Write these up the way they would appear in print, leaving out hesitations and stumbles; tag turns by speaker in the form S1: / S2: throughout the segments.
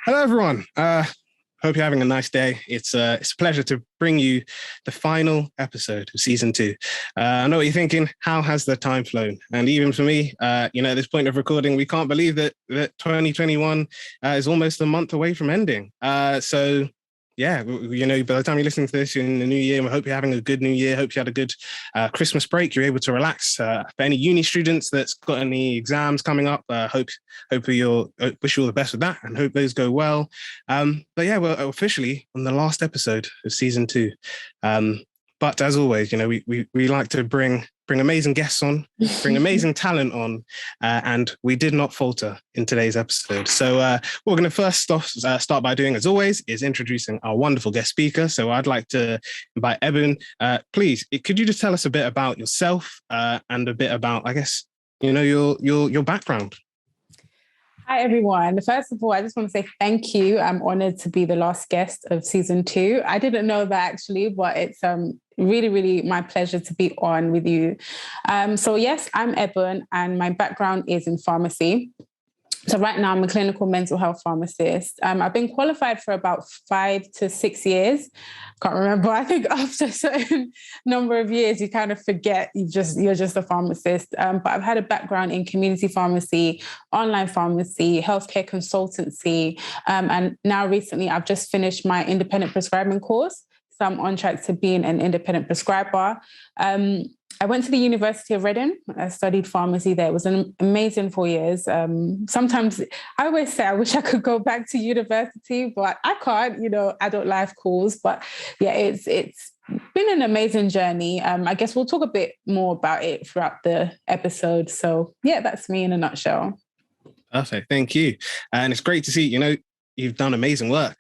S1: Hello, everyone. Hope you're having a nice day. It's a pleasure to bring you the final episode of season 2. I know what you're thinking. How has the time flown? And even for me, at this point of recording, we can't believe that 2021 is almost a month away from ending. So yeah, by the time you're listening to this in the new year, we hope you're having a good new year. Hope you had a good Christmas break. You're able to relax. For any uni students that's got any exams coming up, wish you all the best with that and hope those go well. But yeah, we're officially on the last episode of season 2. But as always, we like to bring amazing guests on, bring amazing talent on, and we did not falter in today's episode. So what we're going to first start by doing, as always, is introducing our wonderful guest speaker. So I'd like to invite Ebun. Please, could you just tell us a bit about yourself and a bit about, I guess, your background?
S2: Hi, everyone. First of all, I just want to say thank you. I'm honored to be the last guest of season 2. I didn't know that actually, but it's really, really my pleasure to be on with you. So yes, I'm Ebun and my background is in pharmacy. So right now I'm a clinical mental health pharmacist. I've been qualified for about 5 to 6 years. Can't remember. I think after a certain number of years, you kind of forget you're just a pharmacist. But I've had a background in community pharmacy, online pharmacy, healthcare consultancy. And now recently I've just finished my independent prescribing course. So I'm on track to being an independent prescriber. I went to the University of Reading. I studied pharmacy there. It was an amazing 4 years. Sometimes I always say I wish I could go back to university, but I can't, adult life calls. But yeah, it's been an amazing journey. I guess we'll talk a bit more about it throughout the episode. So yeah, that's me in a nutshell.
S1: Perfect. Thank you. And it's great to see, you've done amazing work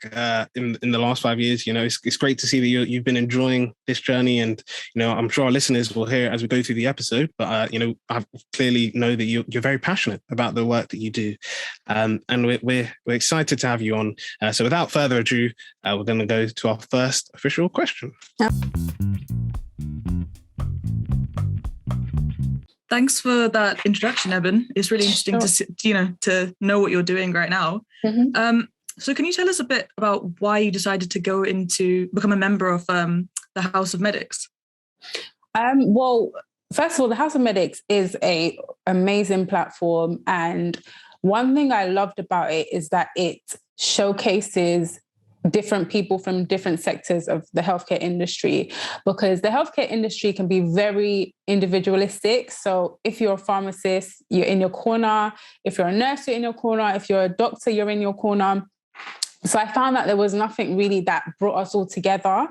S1: in the last 5 years. It's great to see that you've been enjoying this journey, and I'm sure our listeners will hear as we go through the episode. But I clearly know that you're very passionate about the work that you do, and we're excited to have you on. So without further ado, we're going to go to our first official question.
S3: Thanks for that introduction, Ebun. It's really interesting to know what you're doing right now. Mm-hmm. So can you tell us a bit about why you decided to go become a member of the House of Medics?
S2: Well, first of all, the House of Medics is an amazing platform. And one thing I loved about it is that it showcases different people from different sectors of the healthcare industry, because the healthcare industry can be very individualistic. So if you're a pharmacist, you're in your corner. If you're a nurse, you're in your corner. If you're a doctor, you're in your corner. So I found that there was nothing really that brought us all together.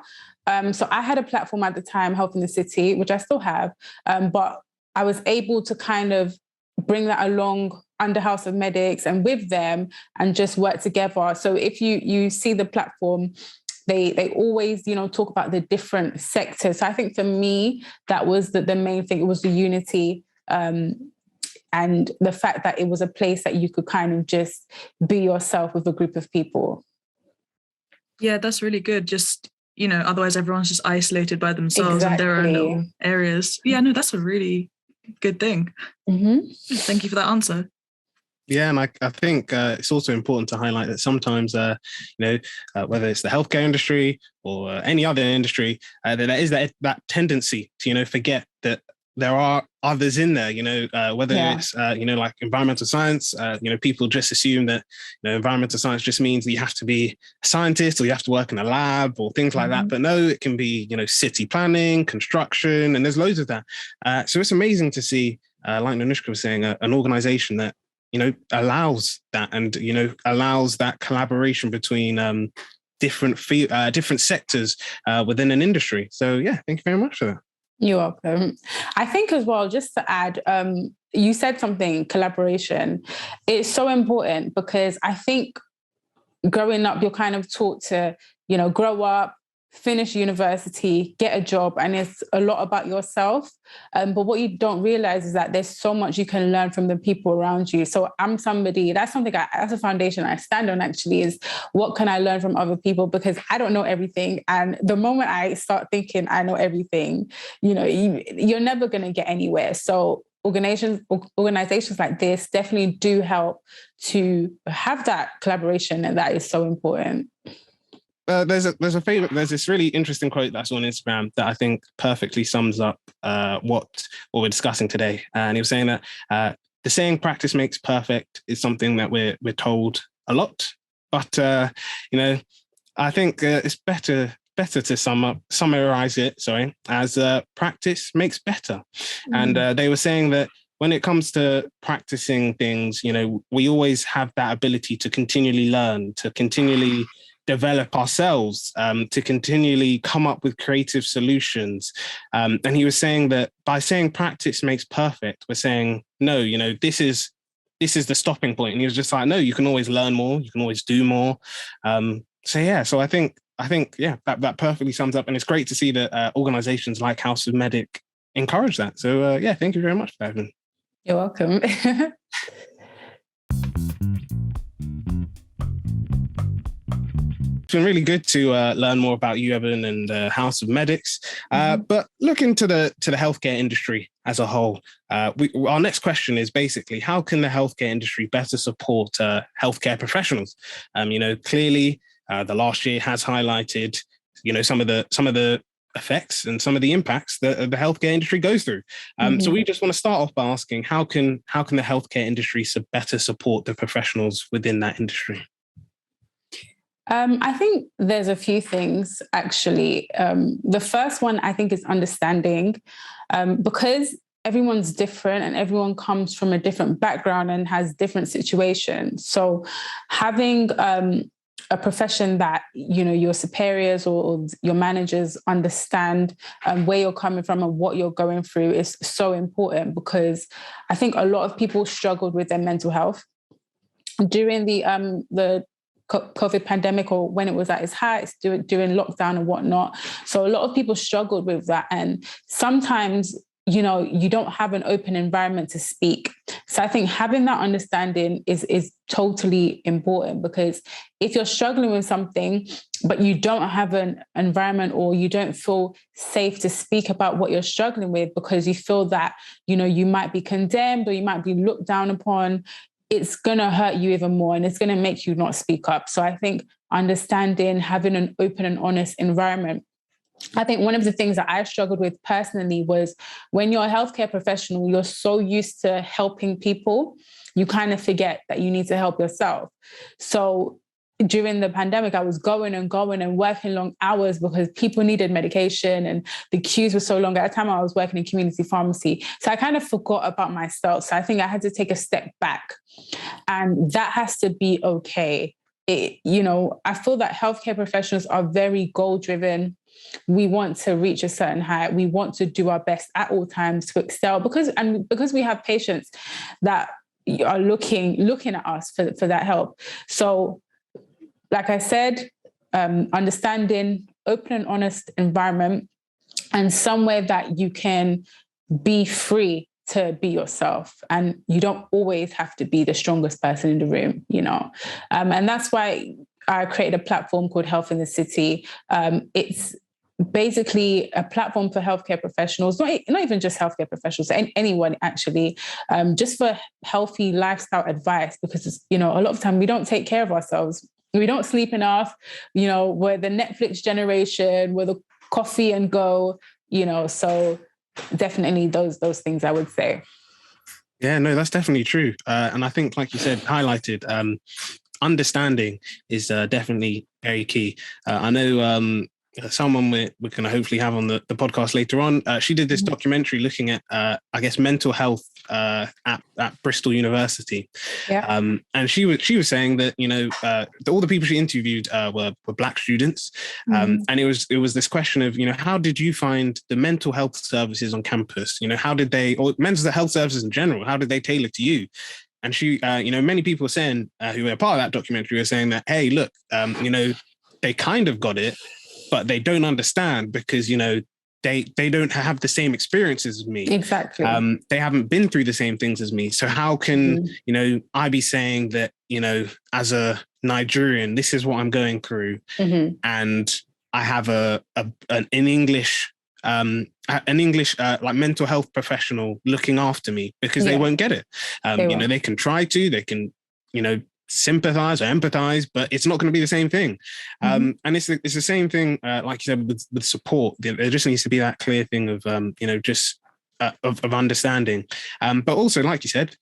S2: So I had a platform at the time, Health in the City, which I still have, but I was able to kind of bring that along under House of Medics and with them and just work together. So if you see the platform, they always, talk about the different sectors. So I think for me, that was the main thing. It was the unity and the fact that it was a place that you could kind of just be yourself with a group of people.
S3: Yeah, that's really good. Just, otherwise everyone's just isolated by themselves in their own little areas. Yeah, no, that's a really good thing. Mm-hmm. Thank you for that answer.
S1: Yeah, and I think it's also important to highlight that sometimes, whether it's the healthcare industry or any other industry, there is that tendency to, forget that there are others in there, whether it's, like environmental science, people just assume that, environmental science just means that you have to be a scientist or you have to work in a lab or things like that. But no, it can be, city planning, construction, and there's loads of that. So it's amazing to see, like Nanushka was saying, an organization that, allows that and, allows that collaboration between different sectors within an industry. So yeah, thank you very much for that.
S2: You're welcome. I think as well, just to add, you said something, collaboration. It's so important because I think growing up, you're kind of taught to, grow up, finish university, get a job, and it's a lot about yourself. But what you don't realize is that there's so much you can learn from the people around you. So that's a foundation I stand on actually, is what can I learn from other people? Because I don't know everything. And the moment I start thinking I know everything, you're never going to get anywhere. So organizations like this definitely do help to have that collaboration, and that is so important.
S1: There's this really interesting quote that's on Instagram that I think perfectly sums up what we're discussing today. And he was saying that the saying "practice makes perfect" is something that we're told a lot, but I think it's better to summarize it. As practice makes better. And they were saying that when it comes to practicing things, we always have that ability to continually learn, to continually develop ourselves, to continually come up with creative solutions. And he was saying that by saying practice makes perfect, we're saying, no, this is the stopping point. And he was just like, no, you can always learn more. You can always do more. So I think, that perfectly sums up. And it's great to see that organizations like House of Medic encourage that. So thank you very much, Ebun.
S2: You're welcome.
S1: It's been really good to learn more about you, Ebun, and House of Medics. But look into the healthcare industry as a whole. Our next question is basically, how can the healthcare industry better support healthcare professionals? Clearly, the last year has highlighted, some of the effects and some of the impacts that the healthcare industry goes through. So we just want to start off by asking, how can the healthcare industry better support the professionals within that industry?
S2: I think there's a few things, actually. The first one, I think, is understanding, because everyone's different and everyone comes from a different background and has different situations. So having a profession that, your superiors or your managers understand where you're coming from and what you're going through is so important, because I think a lot of people struggled with their mental health during the COVID pandemic, or when it was at its heights, during lockdown and whatnot. So a lot of people struggled with that. And sometimes, you don't have an open environment to speak. So I think having that understanding is totally important, because if you're struggling with something, but you don't have an environment, or you don't feel safe to speak about what you're struggling with because you feel that, you might be condemned or you might be looked down upon, it's going to hurt you even more, and it's going to make you not speak up. So I think understanding, having an open and honest environment. I think one of the things that I struggled with personally was, when you're a healthcare professional, you're so used to helping people, you kind of forget that you need to help yourself. So during the pandemic, I was going and working long hours because people needed medication and the queues were so long. At the time, I was working in community pharmacy. So I kind of forgot about myself. So I think I had to take a step back, and that has to be okay. I feel that healthcare professionals are very goal-driven. We want to reach a certain height. We want to do our best at all times to excel, because we have patients that are looking at us for that help. So, like I said, understanding, open and honest environment, and somewhere that you can be free to be yourself. And you don't always have to be the strongest person in the room, And that's why I created a platform called Health in the City. It's basically a platform for healthcare professionals, not even just healthcare professionals, anyone actually, just for healthy lifestyle advice, because a lot of time we don't take care of ourselves. We don't sleep enough, we're the Netflix generation, we're the coffee and go, so definitely those things I would say.
S1: Yeah, no, that's definitely true. And I think, like you said, highlighted, understanding is definitely very key. I know someone we're going to hopefully have on the podcast later on. She did this documentary looking at, mental health at Bristol University.
S2: Yeah.
S1: And she was saying that, all the people she interviewed were Black students. And it was this question of, how did you find the mental health services on campus? How did they, or mental health services in general, how did they tailor to you? And she, many people were saying, who were part of that documentary, were saying that, hey, look, they kind of got it, but they don't understand because, they don't have the same experiences as me.
S2: Exactly.
S1: They haven't been through the same things as me. So how can, I be saying that, as a Nigerian, this is what I'm going through. And I have an English an English like mental health professional looking after me, because they won't get it. They can try to, they can, sympathize or empathize, but it's not going to be the same thing. And it's the same thing, like you said, with support. There just needs to be that clear thing of, just of understanding. But also, like you said,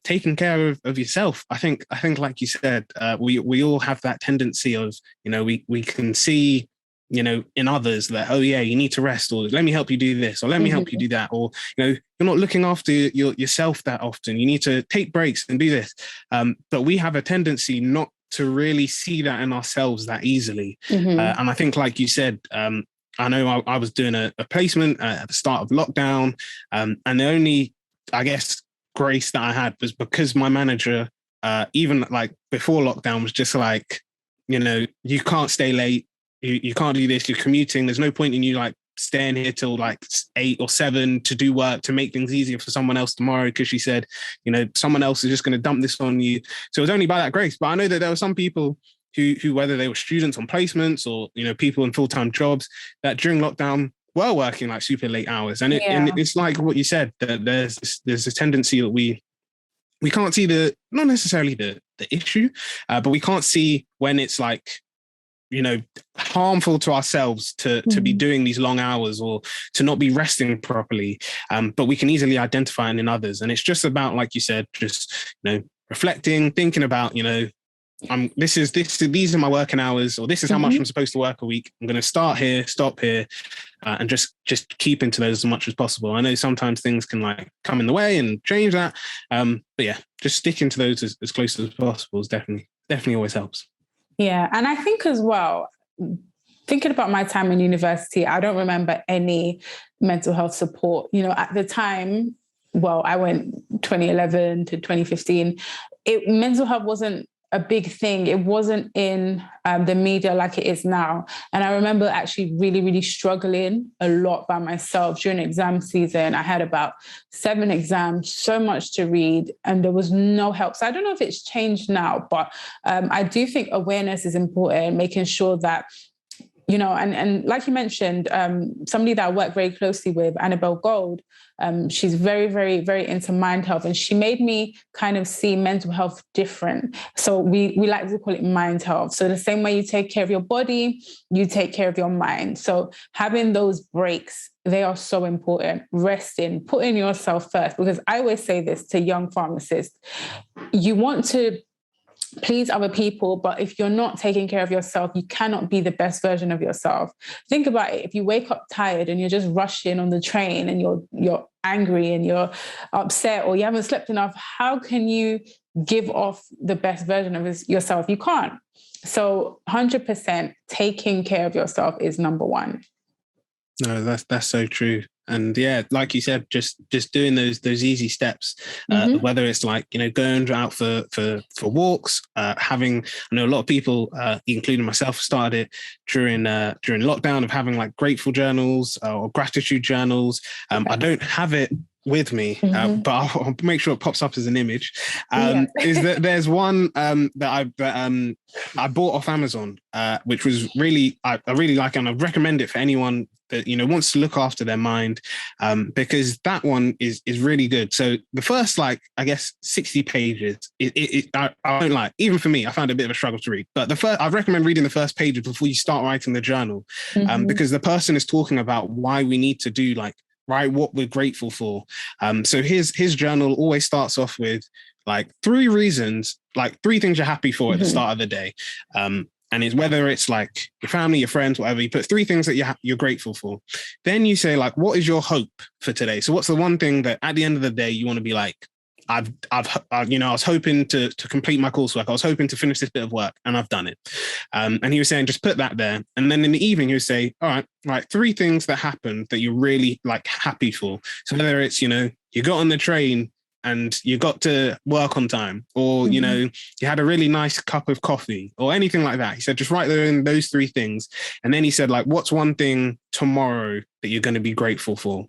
S1: taking care of yourself. I think, like you said, we all have that tendency of, we can see, in others that, oh yeah, you need to rest, or let me help you do this, or let me help you do that, or, you're not looking after yourself that often. You need to take breaks and do this. But we have a tendency not to really see that in ourselves that easily. And I think, like you said, I know I was doing a placement at the start of lockdown, and the only, I guess, grace that I had was because my manager, even like before lockdown, was just like, you can't stay late. You can't do this. You're commuting. There's no point in you like staying here till like 8 or 7 to do work, to make things easier for someone else tomorrow. Because she said, someone else is just going to dump this on you. So it was only by that grace. But I know that there were some people who whether they were students on placements or, people in full-time jobs, that during lockdown were working like super late hours. And it's like what you said, that there's a tendency that we can't see not necessarily the issue, but we can't see when it's like, harmful to ourselves to be doing these long hours, or to not be resting properly. But we can easily identify it in others. And it's just about, like you said, just, reflecting, thinking about, these are my working hours, or this is how much I'm supposed to work a week. I'm going to start here, stop here, and just keep into those as much as possible. I know sometimes things can like come in the way and change that. But yeah, just sticking to those as close as possible is definitely always helps.
S2: Yeah. And I think as well, thinking about my time in university, I don't remember any mental health support. At the time, I went 2011 to 2015, mental health wasn't a big thing. It wasn't in the media like it is now. And I remember actually really, really struggling a lot by myself during exam season. I had about 7 exams, so much to read, and there was no help. So I don't know if it's changed now, but I do think awareness is important, making sure that, and like you mentioned, somebody that I work very closely with, Annabelle Gold, she's very, very, very into mind health, and she made me kind of see mental health different. So we like to call it mind health. So the same way you take care of your body, you take care of your mind. So having those breaks, they are so important. Resting, putting yourself first, because I always say this to young pharmacists, you want to please other people, but if you're not taking care of yourself, you cannot be the best version of yourself. Think about it. If you wake up tired and you're just rushing on the train, and you're angry and you're upset, or you haven't slept enough, how can you give off the best version of yourself? You can't. So 100% taking care of yourself is number one.
S1: No, that's so true. And yeah, like you said, just doing those easy steps, whether it's like, going out for walks, having, I know a lot of people, including myself, started it during lockdown, of having like grateful journals or gratitude journals. I don't have it with me, but I'll make sure it pops up as an image. Is that there's one that I bought off Amazon, which was really I really like, and I recommend it for anyone that wants to look after their mind, because that one is really good. So the first, like, I guess 60 pages, I don't like, even for me, I found it a bit of a struggle to read. But I recommend reading the first pages before you start writing the journal, because the person is talking about why we need to do what we're grateful for. So his journal always starts off with like 3 reasons, like 3 things you're happy for at the start of the day. And it's whether it's like your family, your friends, whatever, you put 3 things that you're grateful for. Then you say like, what is your hope for today? So what's the one thing that at the end of the day, you want to be like, I was hoping to complete my coursework. I was hoping to finish this bit of work, and I've done it. And he was saying, just put that there. And then in the evening, he would say, all right, 3 things that happened that you're really like happy for. So whether it's, you got on the train and you got to work on time, or, you had a really nice cup of coffee, or anything like that. He said, just write there in those 3 things. And then he said, like, what's one thing tomorrow that you're going to be grateful for?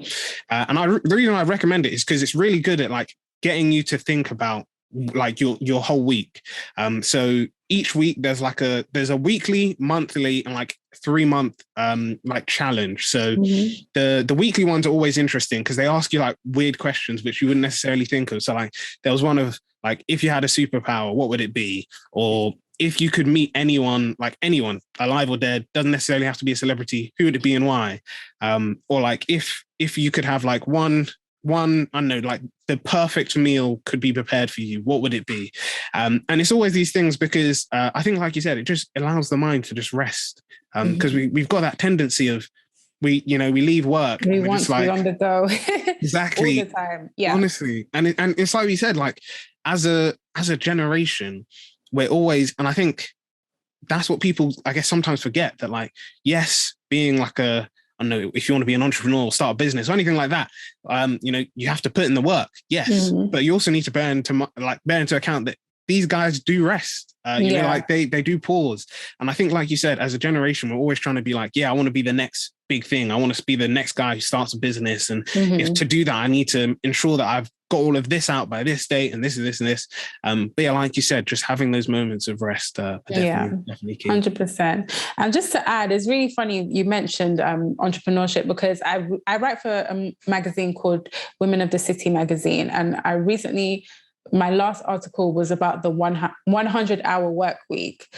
S1: And the reason I recommend it is because it's really good at like getting you to think about like your whole week. So each week there's a weekly, monthly, and like 3-month like challenge. So the weekly ones are always interesting because they ask you like weird questions which you wouldn't necessarily think of. So like there was one of like, if you had a superpower, what would it be? Or if you could meet anyone, like anyone, alive or dead, doesn't necessarily have to be a celebrity, who would it be and why? Or like if you could have like one, I don't know, like the perfect meal could be prepared for you, what would it be? And it's always these things because I think, like you said, it just allows the mind to just rest. Because we've got that tendency of, we leave work.
S2: We
S1: and
S2: want
S1: just
S2: to be
S1: like,
S2: on the go.
S1: exactly.
S2: All the time. Yeah.
S1: Honestly. And it's like we said, like as a generation, we're always, and I think that's what people, I guess, sometimes forget, that like, yes, being like I don't know, if you want to be an entrepreneur or start a business or anything like that, you have to put in the work. Yes. But you also need to bear into account that these guys do rest. Like they do pause. And I think, like you said, as a generation, we're always trying to be like, yeah, I want to be the next big thing. I want to be the next guy who starts a business. And if to do that, I need to ensure that I've got all of this out by this date and this and this and this. But yeah, like you said, just having those moments of rest definitely key.
S2: 100%. And just to add, it's really funny you mentioned entrepreneurship, because I write for a magazine called Women of the City magazine. And I recently, my last article was about the 100-hour work week.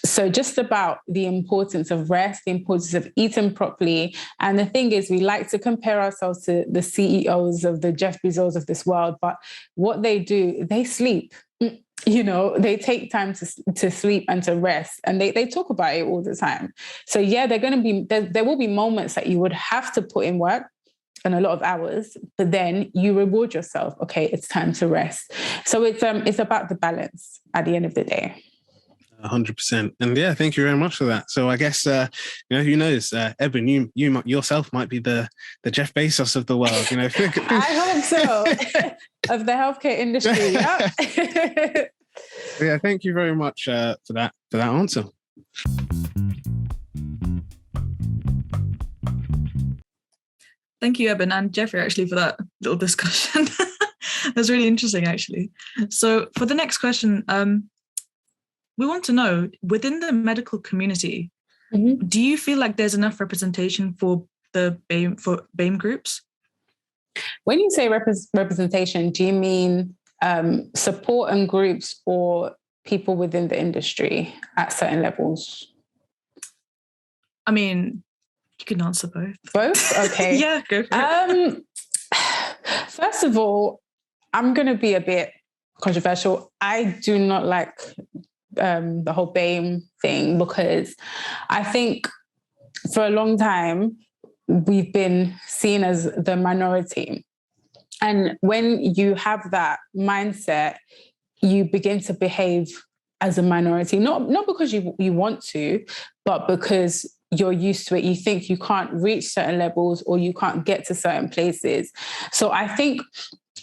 S2: So just about the importance of rest, the importance of eating properly. And the thing is, we like to compare ourselves to the CEOs of the Jeff Bezos of this world, but what they do, they sleep. They take time to sleep and to rest, and they talk about it all the time. So yeah, there will be moments that you would have to put in work and a lot of hours, but then you reward yourself. Okay, it's time to rest. So it's about the balance at the end of the day.
S1: 100%. And yeah, thank you very much for that. So I guess, who knows, Ebun, you yourself might be the Jeff Bezos of the world,
S2: I hope so. Of the healthcare industry. Yeah.
S1: Yeah, thank you very much for that answer.
S3: Thank you, Ebun and Jeffrey, actually, for that little discussion. It was really interesting, actually. So for the next question, we want to know, within the medical community, do you feel like there's enough representation for the BAME groups?
S2: When you say representation, do you mean support and groups, or people within the industry at certain levels?
S3: I mean, you can answer both.
S2: Both? Okay.
S3: Yeah, go for it.
S2: First of all, I'm going to be a bit controversial. I do not like the whole BAME thing, because I think for a long time we've been seen as the minority. And when you have that mindset, you begin to behave as a minority, not because you want to, but because you're used to it. You think you can't reach certain levels, or you can't get to certain places. So I think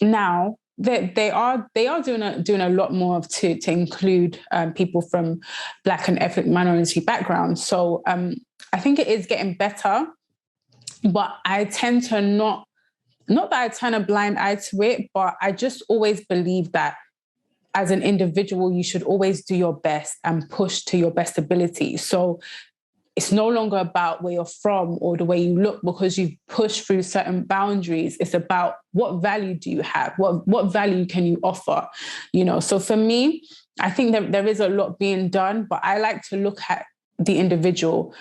S2: now that they are doing a lot more to include people from Black and ethnic minority backgrounds. So I think it is getting better, but I tend to not that I turn a blind eye to it, but I just always believe that as an individual, you should always do your best and push to your best ability. So it's no longer about where you're from or the way you look, because you've pushed through certain boundaries. It's about what value do you have? What value can you offer? So for me, I think that there is a lot being done, but I like to look at the individual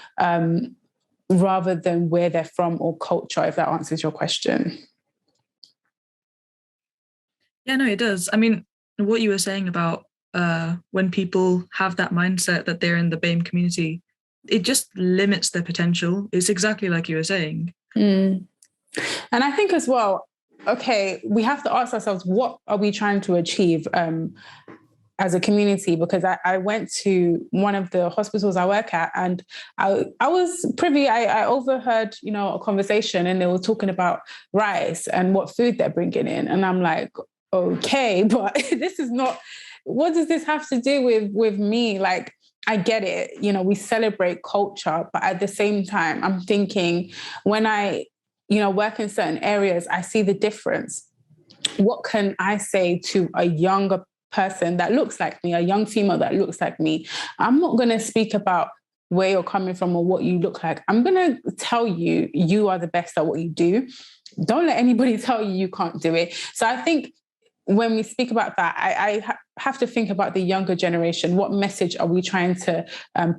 S2: rather than where they're from or culture, if that answers your question.
S3: Yeah, no, it does. I mean, what you were saying about when people have that mindset that they're in the BAME community, it just limits their potential. It's exactly like you were saying.
S2: And I think as well, okay, we have to ask ourselves, what are we trying to achieve as a community? Because I went to one of the hospitals I work at, and I was privy, I overheard, a conversation, and they were talking about rice and what food they're bringing in. And I'm like, okay, but this is not, what does this have to do with me? Like, I get it, we celebrate culture, but at the same time, I'm thinking, when I, work in certain areas, I see the difference. What can I say to a younger person that looks like me, a young female that looks like me, I'm not going to speak about where you're coming from or what you look like. I'm going to tell you, you are the best at what you do. Don't let anybody tell you you can't do it. So I think when we speak about that, I have to think about the younger generation. What message are we trying to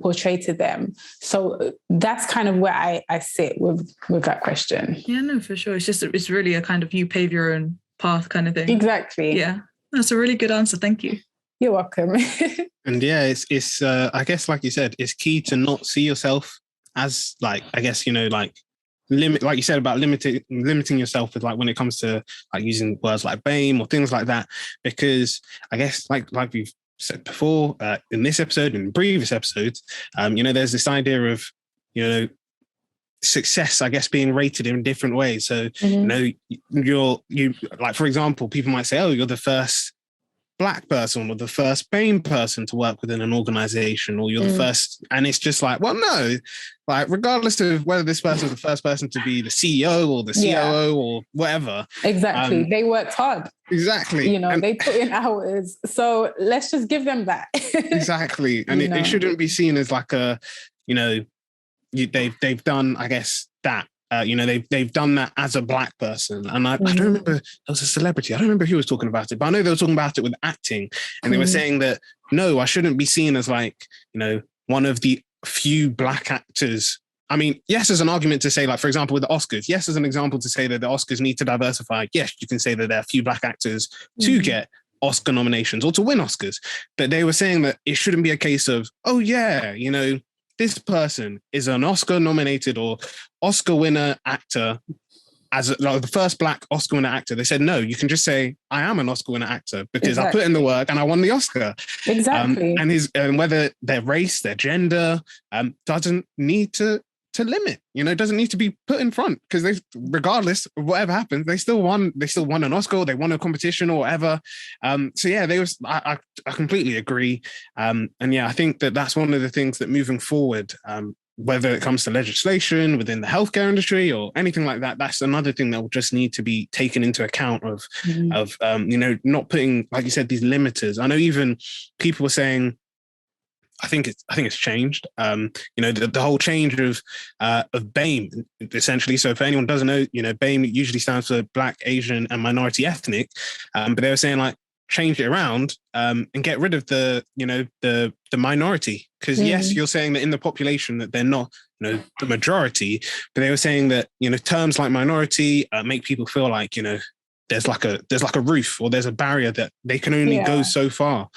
S2: portray to them? So that's kind of where I sit with that question.
S3: Yeah, no, for sure. It's really a kind of you pave your own path kind of thing.
S2: Exactly.
S3: Yeah, that's a really good answer. Thank you.
S2: You're welcome.
S1: And yeah, it's I guess, like you said, it's key to not see yourself as like, I guess, like limit, like you said about limiting yourself with like when it comes to like using words like BAME or things like that, because I guess like we've said before in this episode and previous episodes, there's this idea of success, I guess, being rated in different ways. So you like, for example, people might say, oh, you're the first Black person or the first BAME person to work within an organization, or you're the first, and it's just like, well, no, like regardless of whether this person is the first person to be the CEO or the COO or whatever.
S2: Exactly. They worked hard.
S1: Exactly.
S2: They put in hours. So let's just give them that.
S1: Exactly. And it shouldn't be seen as like a, they've done, I guess, that. They've done that as a Black person. And I don't remember, there was a celebrity, I don't remember who was talking about it, but I know they were talking about it with acting. And they were saying that, no, I shouldn't be seen as like, one of the few Black actors. I mean, yes, there's an argument to say, like, for example, with the Oscars, yes, there's an example to say that the Oscars need to diversify. Yes, you can say that there are a few Black actors to get Oscar nominations or to win Oscars. But they were saying that it shouldn't be a case of, oh yeah, this person is an Oscar nominated or Oscar winner actor, as like the first Black Oscar winner actor. They said, no, you can just say, I am an Oscar winner actor because I put in the work and I won the Oscar.
S2: Exactly.
S1: And whether their race, their gender, doesn't need to limit, doesn't need to be put in front, because regardless of whatever happens, they still won an Oscar, they won a competition or whatever. So yeah, I completely agree. And yeah, I think that's one of the things that moving forward, whether it comes to legislation within the healthcare industry or anything like that, that's another thing that will just need to be taken into account of not putting, like you said, these limiters. I know even people were saying, I think it's changed. The whole change of BAME, essentially. So if anyone doesn't know, BAME usually stands for Black, Asian, and Minority Ethnic. But they were saying like change it around and get rid of the minority, because yes, you're saying that in the population that they're not the majority, but they were saying that terms like minority make people feel like there's like a roof or there's a barrier that they can only go so far.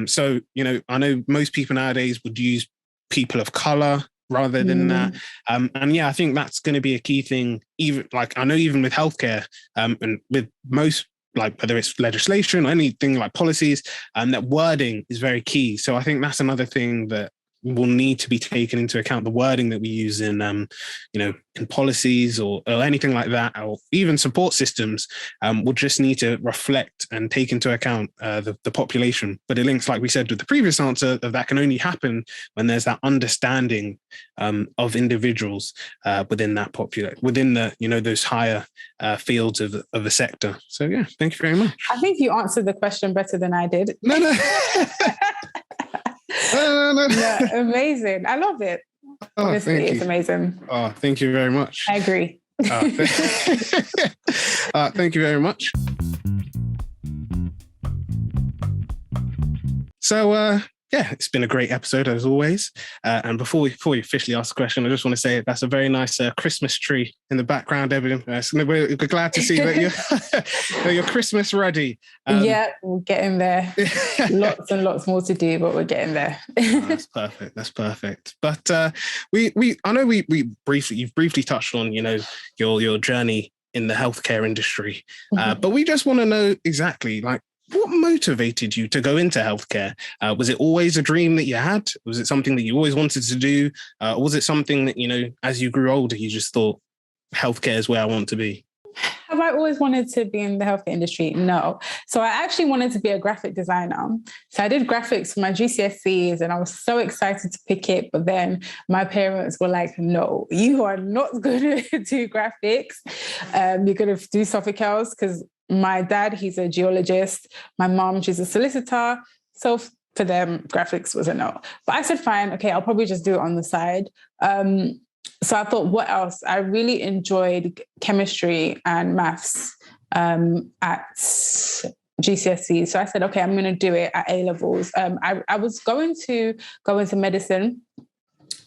S1: So, I know most people nowadays would use people of color rather than that. And yeah, I think that's going to be a key thing. Even like, I know even with healthcare and with most, like whether it's legislation or anything like policies, that wording is very key. So I think that's another thing that will need to be taken into account. The wording that we use in in policies or anything like that, or even support systems, will just need to reflect and take into account the population. But it links, like we said with the previous answer, that can only happen when there's that understanding of individuals within that within the those higher fields of the sector. So yeah, thank you very much.
S2: I think you answered the question better than I did.
S1: No. No.
S2: Amazing. I love it. Honestly, it's amazing.
S1: Oh, thank you very much.
S2: I agree.
S1: Thank you very much. So, yeah, it's been a great episode as always. And before we officially ask the question, I just want to say that's a very nice Christmas tree in the background, Ebun. We're glad to see that you're Christmas ready.
S2: Yeah, we're getting there. Lots and lots more to do, but we're getting there.
S1: That's perfect. That's perfect. But I know you've briefly touched on your journey in the healthcare industry, but we just want to know exactly like, what motivated you to go into healthcare? Was it always a dream that you had? Was it something that you always wanted to do? Or was it something that, as you grew older, you just thought healthcare is where I want to be?
S2: Have I always wanted to be in the healthcare industry? No. So I actually wanted to be a graphic designer. So I did graphics for my GCSEs and I was so excited to pick it. But then my parents were like, no, you are not going to do graphics. You're going to do something else, because my dad, he's a geologist. My mom, she's a solicitor. So for them, graphics was a no. But I said, fine, okay, I'll probably just do it on the side. So I thought, what else? I really enjoyed chemistry and maths at GCSE. So I said, okay, I'm going to do it at A levels. I was going to go into medicine.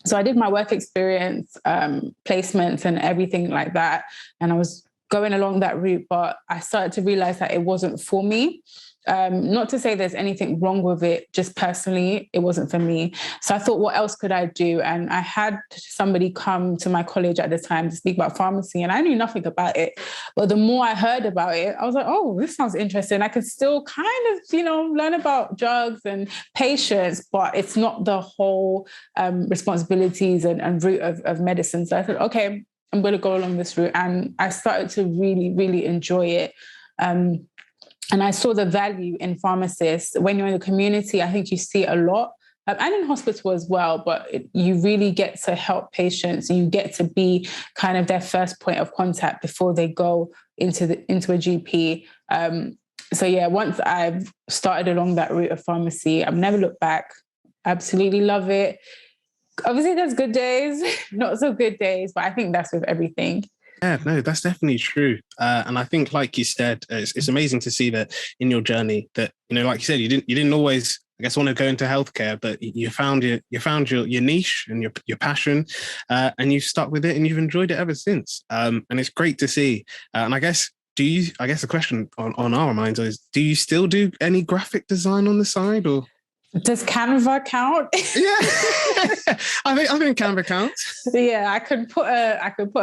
S2: So I did my work experience, placements and everything like that. And I was going along that route, but I started to realize that it wasn't for me. Not to say there's anything wrong with it, just personally, it wasn't for me. So I thought, what else could I do? And I had somebody come to my college at the time to speak about pharmacy, and I knew nothing about it. But the more I heard about it, I was like, oh, this sounds interesting. I could still kind of, learn about drugs and patients, but it's not the whole responsibilities and route of medicine. So I thought, okay, I'm going to go along this route. And I started to really, really enjoy it. And I saw the value in pharmacists. When you're in the community, I think you see it a lot, and in hospital as well, but you really get to help patients. You get to be kind of their first point of contact before they go into a GP. So yeah, once I've started along that route of pharmacy, I've never looked back. Absolutely love it. Obviously, there's good days, not so good days, but I think that's with everything.
S1: Yeah, no, that's definitely true. And I think, like you said, it's amazing to see that in your journey that, like you said, you didn't always, I guess, want to go into healthcare, but you found your niche and your passion, and you've stuck with it and you've enjoyed it ever since. And it's great to see. And I guess the question on our minds is, do you still do any graphic design on the side, or?
S2: Does Canva count?
S1: Yeah, I think Canva counts.
S2: Yeah, I could put a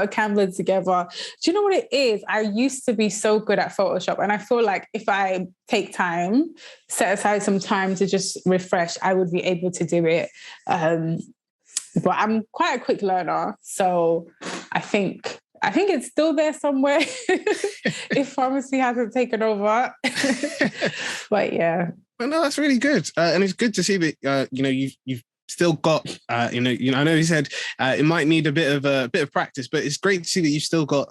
S2: Canva together. Do you know what it is? I used to be so good at Photoshop, and I feel like if I take time, set aside some time to just refresh, I would be able to do it. But I'm quite a quick learner, so I think it's still there somewhere if pharmacy hasn't taken over. But yeah.
S1: Well, no, that's really good, and it's good to see that you've still got I know you said it might need a bit of practice, but it's great to see that you've still got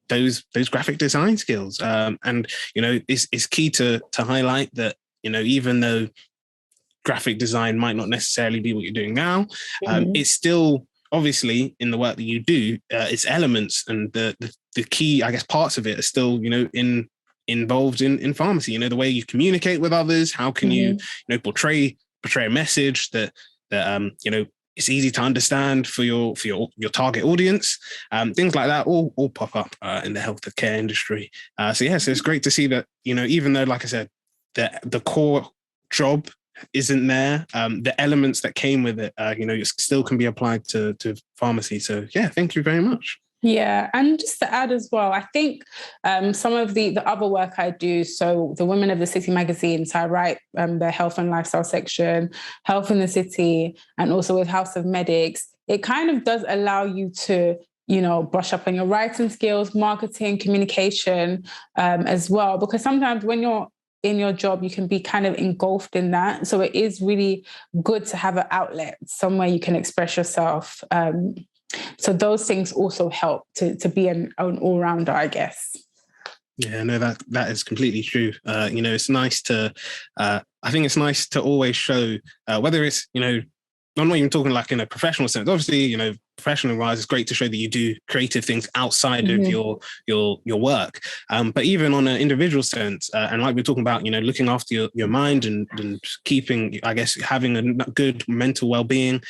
S1: those graphic design skills, and it's key to highlight that even though graphic design might not necessarily be what you're doing now, it's still obviously in the work that you do, its elements and the key, I guess, parts of it are still involved in pharmacy. The way you communicate with others, how can you portray a message that it's easy to understand for your target audience. Things like that all pop up in the healthcare industry. So it's great to see that even though, like I said, the core job isn't there, the elements that came with it still can be applied to pharmacy. So yeah, thank you very much.
S2: Yeah, and just to add as well, I think some of the other work I do, so the Women of the City magazine, so I write the health and lifestyle section, Health in the City, and also with House of Medics, it kind of does allow you to, brush up on your writing skills, marketing, communication as well, because sometimes when you're in your job, you can be kind of engulfed in that. So it is really good to have an outlet, somewhere you can express yourself. So those things also help to be an all-rounder, I guess.
S1: Yeah, no, that is completely true. It's nice to, I think it's nice to always show, whether it's, I'm not even talking like in a professional sense. Obviously, professional wise, it's great to show that you do creative things outside of your work. But even on an individual sense, and like we're talking about, looking after your mind and keeping, I guess, having a good mental well-being,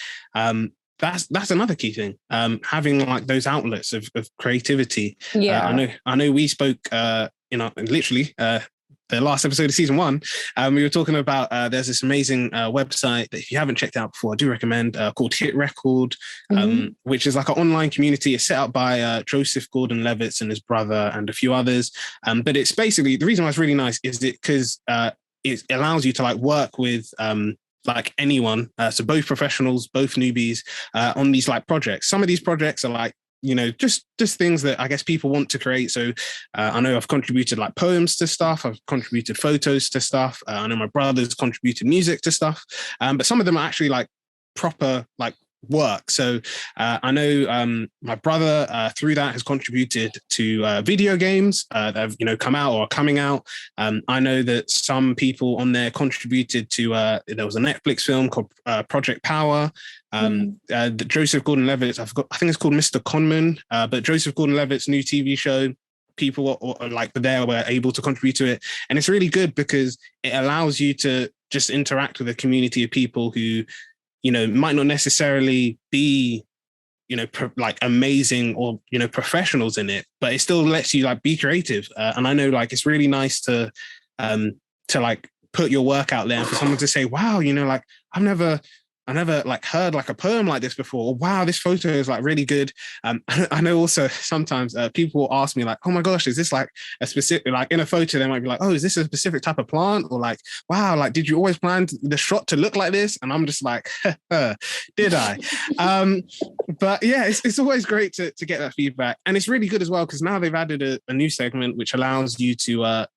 S1: that's another key thing. Having like those outlets of creativity.
S2: Yeah.
S1: I know we spoke, literally the last episode of season 1. We were talking about there's this amazing website that if you haven't checked out before, I do recommend, called Hit Record, which is like an online community. It's set up by Joseph Gordon-Levitt and his brother and a few others. But it's basically, the reason why it's really nice is because it allows you to like work with like anyone, so both professionals, both newbies, on these like projects. Some of these projects are like, just things that I guess people want to create. So I know I've contributed like poems to stuff. I've contributed photos to stuff. I know my brother's contributed music to stuff. But some of them are actually like proper, like work. So I know my brother through that has contributed to video games that have come out or are coming out. I know that some people on there contributed to there was a Netflix film called Project Power. Joseph Gordon-Levitt's, I think it's called Mr. Conman, but Joseph Gordon-Levitt's new TV show, people were able to contribute to it. And it's really good because it allows you to just interact with a community of people who might not necessarily be, amazing or, professionals in it, but it still lets you be creative. And I know it's really nice to put your work out there and for someone to say, wow, I've never heard a poem like this before. Or, wow, this photo is really good. I know also sometimes people will ask me oh my gosh, is this a specific, in a photo, they might be oh, is this a specific type of plant? Or wow, did you always plan the shot to look like this? And I'm just did I? But yeah, it's always great to get that feedback. And it's really good as well, because now they've added a new segment, which allows you to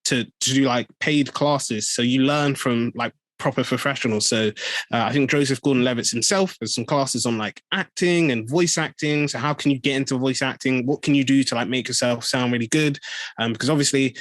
S1: do paid classes. So you learn from proper professionals. So I think Joseph Gordon-Levitt himself has some classes on acting and voice acting. So how can you get into voice acting? What can you do to make yourself sound really good? Because obviously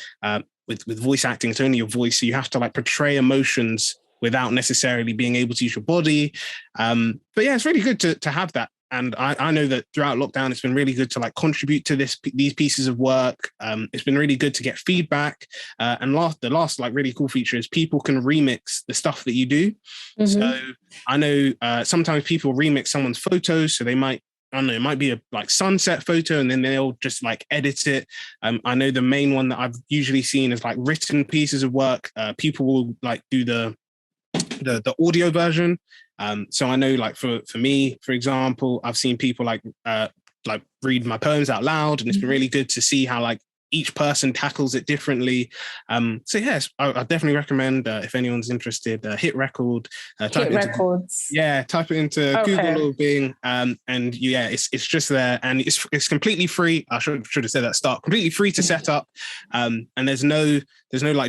S1: with voice acting, it's only your voice. So you have to portray emotions without necessarily being able to use your body. But yeah, it's really good to have that. And I know that throughout lockdown, it's been really good to contribute to these pieces of work. It's been really good to get feedback. And the last really cool feature is people can remix the stuff that you do. Mm-hmm. So I know sometimes people remix someone's photos. So they might, I don't know, it might be a sunset photo and then they'll just edit it. I know the main one that I've usually seen is written pieces of work. People will do the audio version. So I know for me, for example, I've seen people read my poems out loud, and it's been really good to see how each person tackles it differently. So yes, I definitely recommend if anyone's interested, Hit Record. Type it into Google or Bing, and it's just there, and it's completely free. I should have said that at the start. Completely free to set up, and there's no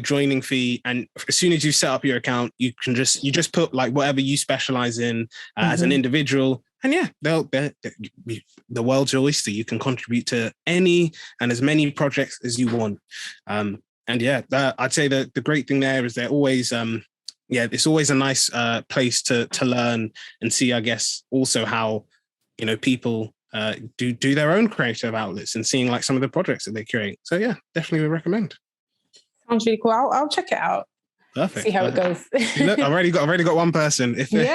S1: joining fee. And as soon as you set up your account, you just put whatever you specialize in as an individual. And yeah, the world's your oyster. You can contribute to any and as many projects as you want. And yeah, I'd say that the great thing there is they're always, it's always a nice place to learn and see, I guess, also how, people do their own creative outlets and seeing some of the projects that they create. So yeah, definitely would recommend.
S2: Sounds really cool. I'll check it out.
S1: Perfect.
S2: See how it goes.
S1: Look, I've already got one person.
S2: Definitely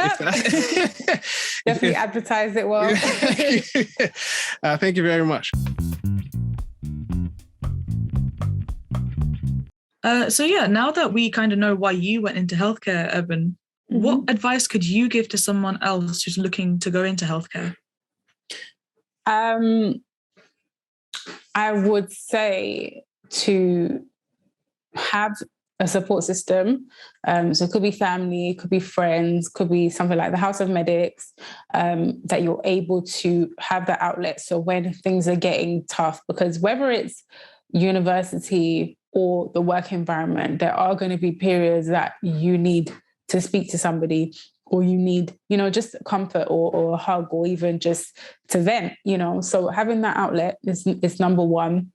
S2: advertise it well.
S1: Thank you very much.
S3: So yeah, now that we kind of know why you went into healthcare, Ebun, what advice could you give to someone else who's looking to go into healthcare?
S2: I would say to have a support system. So it could be family, it could be friends, could be something like the House of Medics, that you're able to have that outlet. So when things are getting tough, because whether it's university or the work environment, there are going to be periods that you need to speak to somebody, or you need, just comfort or a hug, or even just to vent, So having that outlet is number one.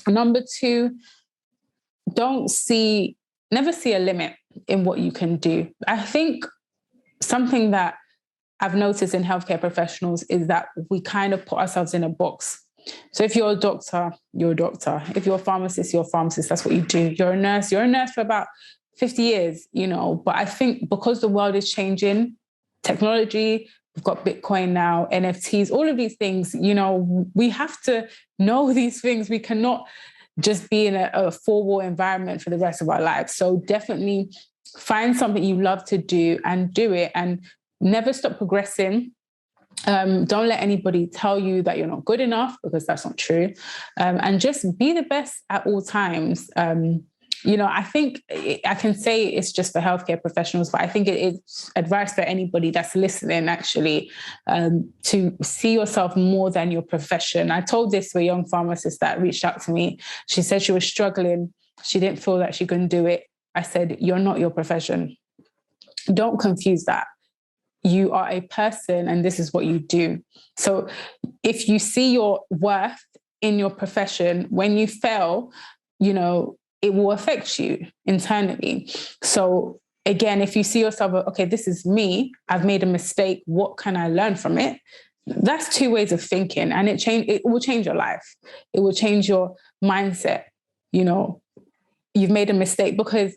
S2: Number two, never see a limit in what you can do. I think something that I've noticed in healthcare professionals is that we kind of put ourselves in a box. So if you're a doctor, you're a doctor. If you're a pharmacist, you're a pharmacist. That's what you do. You're a nurse for about 50 years, But I think because the world is changing, technology, we've got Bitcoin now, NFTs, all of these things, we have to know these things. We cannot just be in a four-wall environment for the rest of our lives. So definitely find something you love to do and do it, and never stop progressing. Don't let anybody tell you that you're not good enough, because that's not true. And just be the best at all times. I think I can say it's just for healthcare professionals, but I think it's advice for anybody that's listening, actually, to see yourself more than your profession. I told this to a young pharmacist that reached out to me. She said she was struggling. She didn't feel that she couldn't do it. I said, you're not your profession. Don't confuse that. you are a person and this is what you do. So if you see your worth in your profession, when you fail, it will affect you internally. So again, if you see yourself, okay, this is me, I've made a mistake, what can I learn from it? That's two ways of thinking, and it will change your life. It will change your mindset. You've made a mistake, because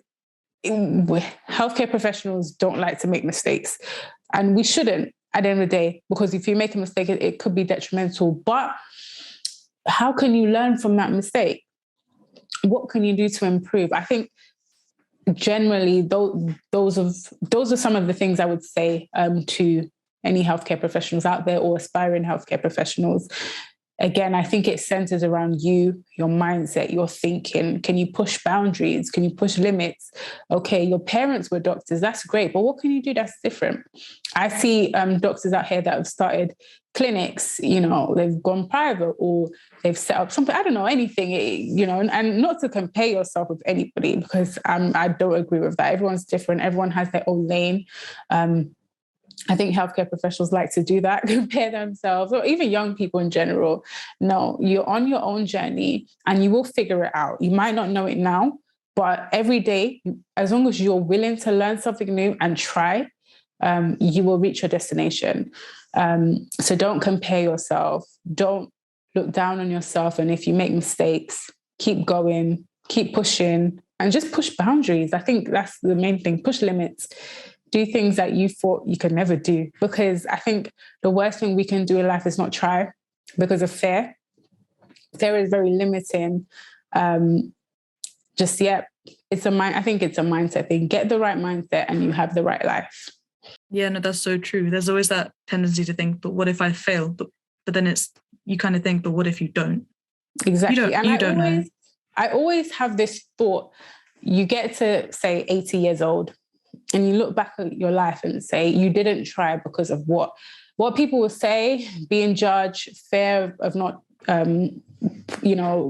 S2: healthcare professionals don't like to make mistakes, and we shouldn't at the end of the day, because if you make a mistake, it could be detrimental. But how can you learn from that mistake? What can you do to improve? I think generally those are some of the things I would say to any healthcare professionals out there or aspiring healthcare professionals. Again, I think it centers around you, your mindset, your thinking. Can you push boundaries? Can you push limits? Okay, your parents were doctors. That's great. But what can you do that's different? I see doctors out here that have started clinics, they've gone private, or they've set up something, I don't know, anything, and not to compare yourself with anybody, because I don't agree with that. Everyone's different. Everyone has their own lane. I think healthcare professionals like to do that, compare themselves, or even young people in general. No, you're on your own journey and you will figure it out. You might not know it now, but every day, as long as you're willing to learn something new and try, you will reach your destination. So don't compare yourself. Don't look down on yourself. And if you make mistakes, keep going, keep pushing, and just push boundaries. I think that's the main thing. Push limits. Do things that you thought you could never do. Because I think the worst thing we can do in life is not try, because of fear. Fear is very limiting. I think it's a mindset thing. Get the right mindset and you have the right life.
S3: Yeah, no, that's so true. There's always that tendency to think, but what if I fail? But then you kind of think, but what if you don't?
S2: Exactly.
S3: You don't know.
S2: I always have this thought. You get to, say, 80 years old, and you look back at your life and say you didn't try because of what people will say, being judged, fear of not,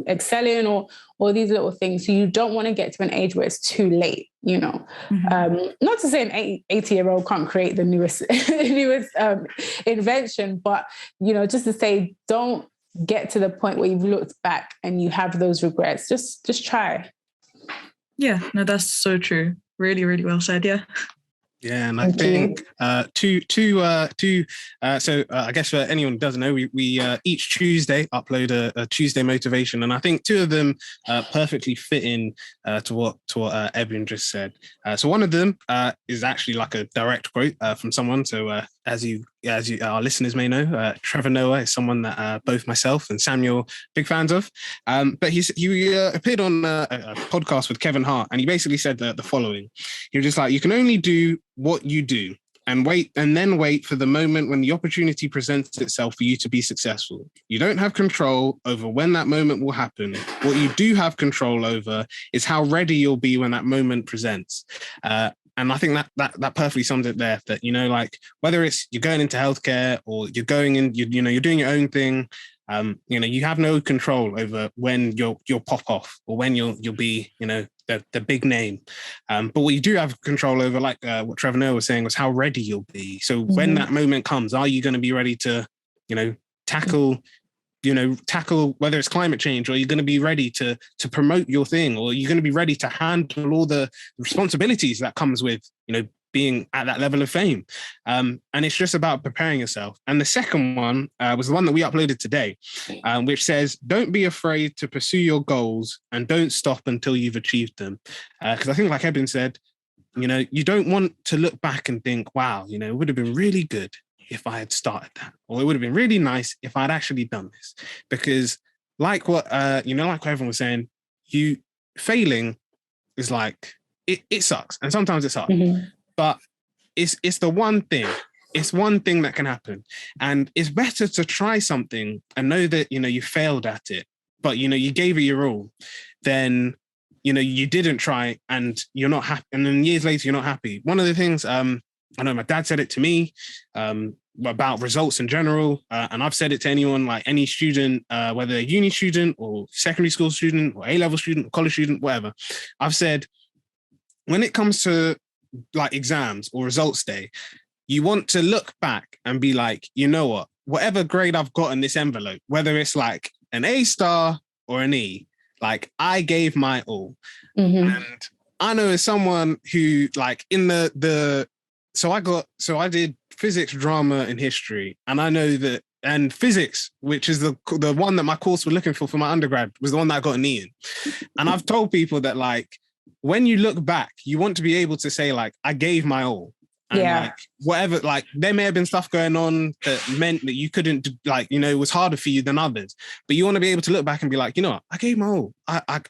S2: excelling, or these little things. So you don't want to get to an age where it's too late, Mm-hmm. Not to say an 80-year-old can't create the newest invention, but, just to say, don't get to the point where you've looked back and you have those regrets. Just try.
S3: Yeah, no, that's so true. Really, really well said. Yeah.
S1: Yeah, and I think so I guess for anyone who doesn't know, we each Tuesday upload a Tuesday motivation, and I think two of them perfectly fit in to what Ebun just said. So one of them is actually like a direct quote from someone. So as you our listeners may know, Trevor Noah is someone that both myself and Samuel big fans of. But he appeared on a podcast with Kevin Hart, and he basically said the following. He was just like, you can only do what you do, and then wait for the moment when the opportunity presents itself for you to be successful. You don't have control over when that moment will happen. What you do have control over is how ready you'll be when that moment presents. And I think that perfectly sums it there, that, like, whether it's you're going into healthcare or you're going in, you're doing your own thing, you have no control over when you'll pop off or when you'll be, the big name. But what you do have control over, like what Trevor Noah was saying, was how ready you'll be. So when that moment comes, are you going to be ready to, tackle whether it's climate change, or you're going to be ready to promote your thing, or you're going to be ready to handle all the responsibilities that comes with, being at that level of fame. And it's just about preparing yourself. And the second one was the one that we uploaded today, which says, don't be afraid to pursue your goals and don't stop until you've achieved them. Because I think, like Ebun said, you don't want to look back and think, wow, it would have been really good if I had started that, or it would have been really nice if I'd actually done this. Because like what everyone was saying, failing is like, it sucks. And sometimes it's hard, but it's the one thing. It's one thing that can happen. And it's better to try something and know that, you failed at it, but, you gave it your all, than, you didn't try and you're not happy. And then years later, you're not happy. One of the things, I know my dad said it to me about results in general, and I've said it to anyone, like any student, whether a uni student or secondary school student or A-level student or college student, whatever. I've said, when it comes to like exams or results day, you want to look back and be like, you know what, whatever grade I've got in this envelope, whether it's like an A star or an E, like I gave my all. And I know as someone who like so I did physics, drama and history. And I know that, and physics, which is the one that my course were looking for my undergrad, was the one that I got an E in. And I've told people that like, when you look back, you want to be able to say like, I gave my all. And like whatever, like there may have been stuff going on that meant that you couldn't, like, you know, it was harder for you than others. But you want to be able to look back and be like, you know what, I gave my all. I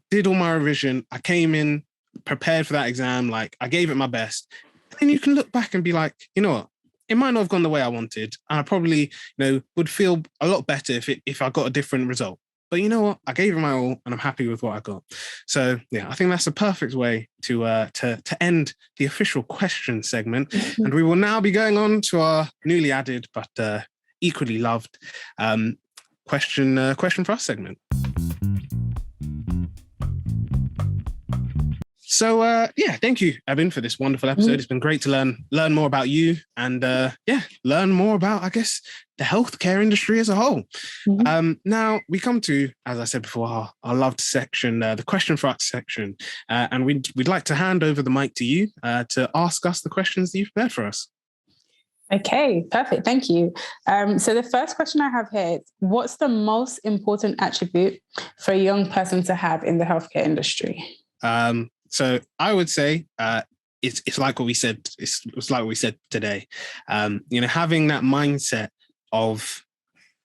S1: did all my revision. I came in prepared for that exam. Like I gave it my best. And then you can look back and be like, you know what, it might not have gone the way I wanted. And I probably, you know, would feel a lot better if I got a different result. But you know what? I gave it my all, and I'm happy with what I got. So yeah, I think that's a perfect way to end the official question segment. And we will now be going on to our newly added but equally loved question for us segment. So yeah, thank you, Ebun, for this wonderful episode. It's been great to learn more about you and learn more about, I guess, the healthcare industry as a whole. Now we come to, as I said before, our loved section, the question for us section, and we'd like to hand over the mic to you to ask us the questions that you've prepared for us.
S2: Okay, perfect. Thank you. So the first question I have here is, what's the most important attribute for a young person to have in the healthcare industry?
S1: So I would say it's like what we said. It's like what we said today. You know, having that mindset of,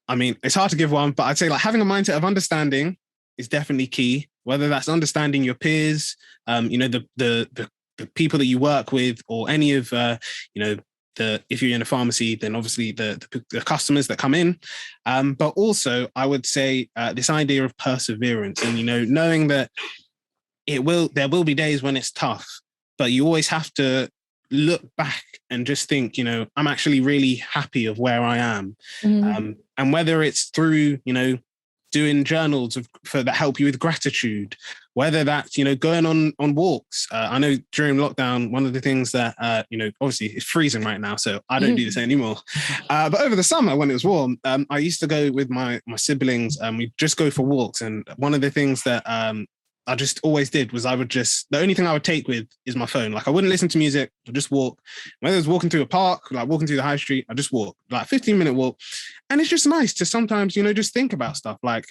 S1: I mean, it's hard to give one, but I'd say like having a mindset of understanding is definitely key. Whether that's understanding your peers, you know, the people that you work with, or any of you know, if you're in a pharmacy, then obviously the customers that come in. But also, I would say this idea of perseverance, and you know, knowing that there will be days when it's tough, but you always have to look back and just think, you know, I'm actually really happy of where I am. And whether it's through, you know, doing journals that help you with gratitude, whether that's, you know, going on walks. I know during lockdown, one of the things that, you know, obviously it's freezing right now, so I don't do this anymore. But over the summer when it was warm, I used to go with my siblings and we'd just go for walks. And one of the things that I just always did was the only thing I would take with is my phone. Like I wouldn't listen to music, I'd just walk. Whether it was walking through a park, like walking through the high street, I just walk, like 15-minute walk. And it's just nice to sometimes, you know, just think about stuff. Like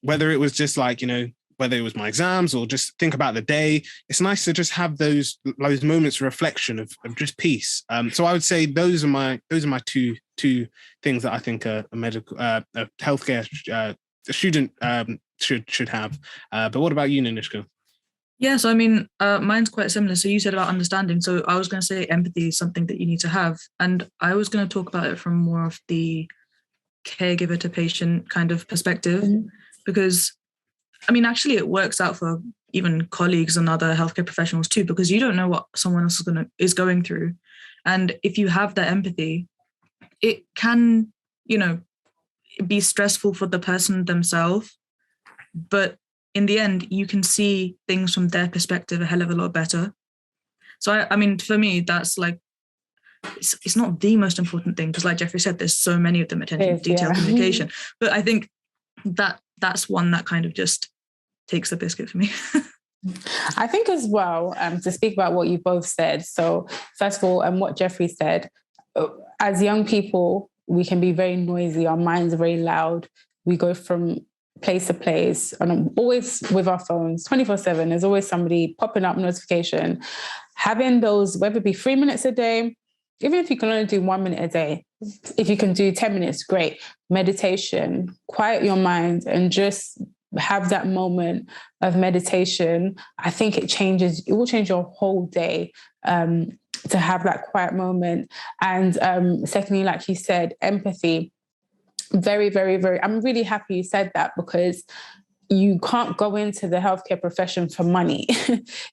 S1: whether it was just like, you know, whether it was my exams or just think about the day, it's nice to just have those moments of reflection of just peace. So I would say those are my two things that I think a healthcare student should have. But what about you, Ninishka?
S3: Yeah, so I mean, mine's quite similar. So you said about understanding. So I was going to say empathy is something that you need to have. And I was going to talk about it from more of the caregiver to patient kind of perspective, because I mean, actually it works out for even colleagues and other healthcare professionals too, because you don't know what someone else is going through. And if you have that empathy, it can, you know, be stressful for the person themselves, but in the end, you can see things from their perspective a hell of a lot better. So, I mean, for me, that's like, it's not the most important thing, because like Jeffrey said, there's so many of them, attention to detail, communication. But I think that's one that kind of just takes the biscuit for me.
S2: I think as well, to speak about what you both said. So first of all, what Jeffrey said, as young people, we can be very noisy. Our minds are very loud. We go from place to place and always with our phones 24/7. There's always somebody popping up notification. Having those, whether it be 3 minutes a day, even if you can only do 1 minute a day, if you can do 10 minutes, great. Meditation, quiet your mind and just have that moment of meditation. I think it will change your whole day to have that quiet moment. And secondly, like you said, empathy. Very, very, very, I'm really happy you said that, because you can't go into the healthcare profession for money.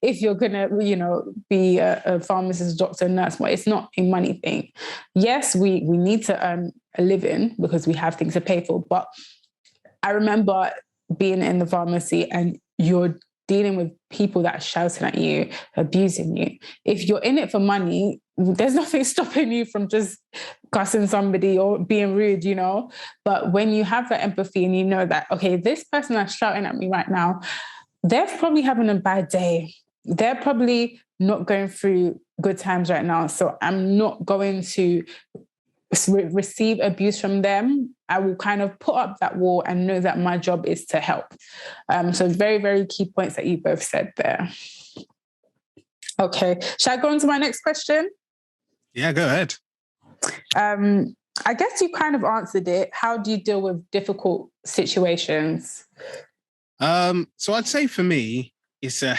S2: If you're going to, you know, be a pharmacist, doctor, nurse, but it's not a money thing. Yes, we need to earn a living because we have things to pay for. But I remember being in the pharmacy and you're dealing with people that are shouting at you, abusing you. If you're in it for money, there's nothing stopping you from just cussing somebody or being rude, you know? But when you have that empathy and you know that, okay, this person that's shouting at me right now, they're probably having a bad day. They're probably not going through good times right now. So I'm not going to receive abuse from them. I will kind of put up that wall and know that my job is to help. So very, very key points that you both said there. Okay, shall I go on to my next question?
S1: Yeah, go ahead.
S2: I guess you kind of answered it. How do you deal with difficult situations?
S1: So I'd say for me, it's a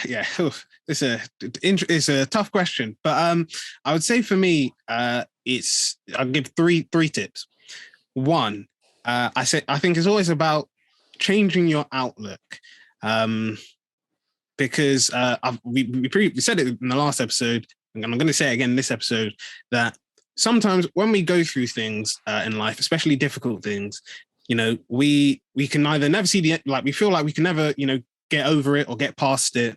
S1: tough question, but I would say for me, I'll give three tips. One, I think it's always about changing your outlook, because we said it in the last episode, and I'm going to say it again in this episode, that sometimes when we go through things in life, especially difficult things, you know, we can either never see the, like, we feel like we can never, you know, get over it or get past it,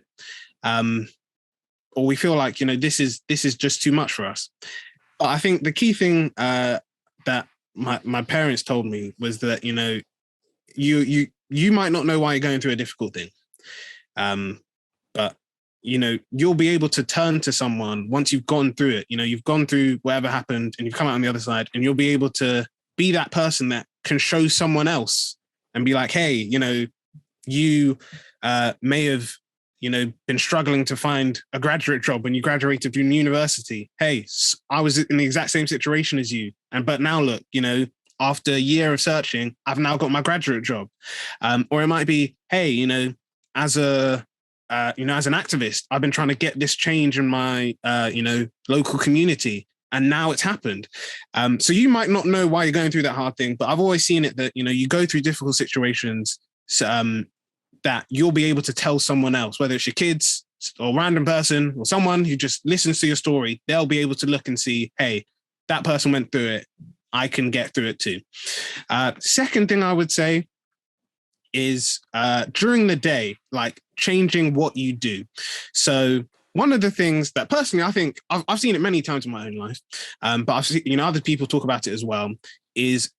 S1: or we feel like, you know, this is just too much for us. But I think the key thing that my parents told me was that, you know, you might not know why you're going through a difficult thing, but you know, you'll be able to turn to someone once you've gone through it. You know, you've gone through whatever happened and you've come out on the other side, and you'll be able to be that person that can show someone else and be like, hey, you know, you may have, you know, been struggling to find a graduate job when you graduated from university. Hey, I was in the exact same situation as you. But now look, you know, after a year of searching, I've now got my graduate job. Or it might be, hey, you know, as an activist, I've been trying to get this change in my, local community, and now it's happened. So you might not know why you're going through that hard thing, but I've always seen it that, you know, you go through difficult situations, that you'll be able to tell someone else, whether it's your kids or a random person or someone who just listens to your story. They'll be able to look and see, hey, that person went through it. I can get through it too. Second thing I would say is during the day, like changing what you do. So one of the things that personally, I think I've seen it many times in my own life, but I've seen, you know, other people talk about it as well, is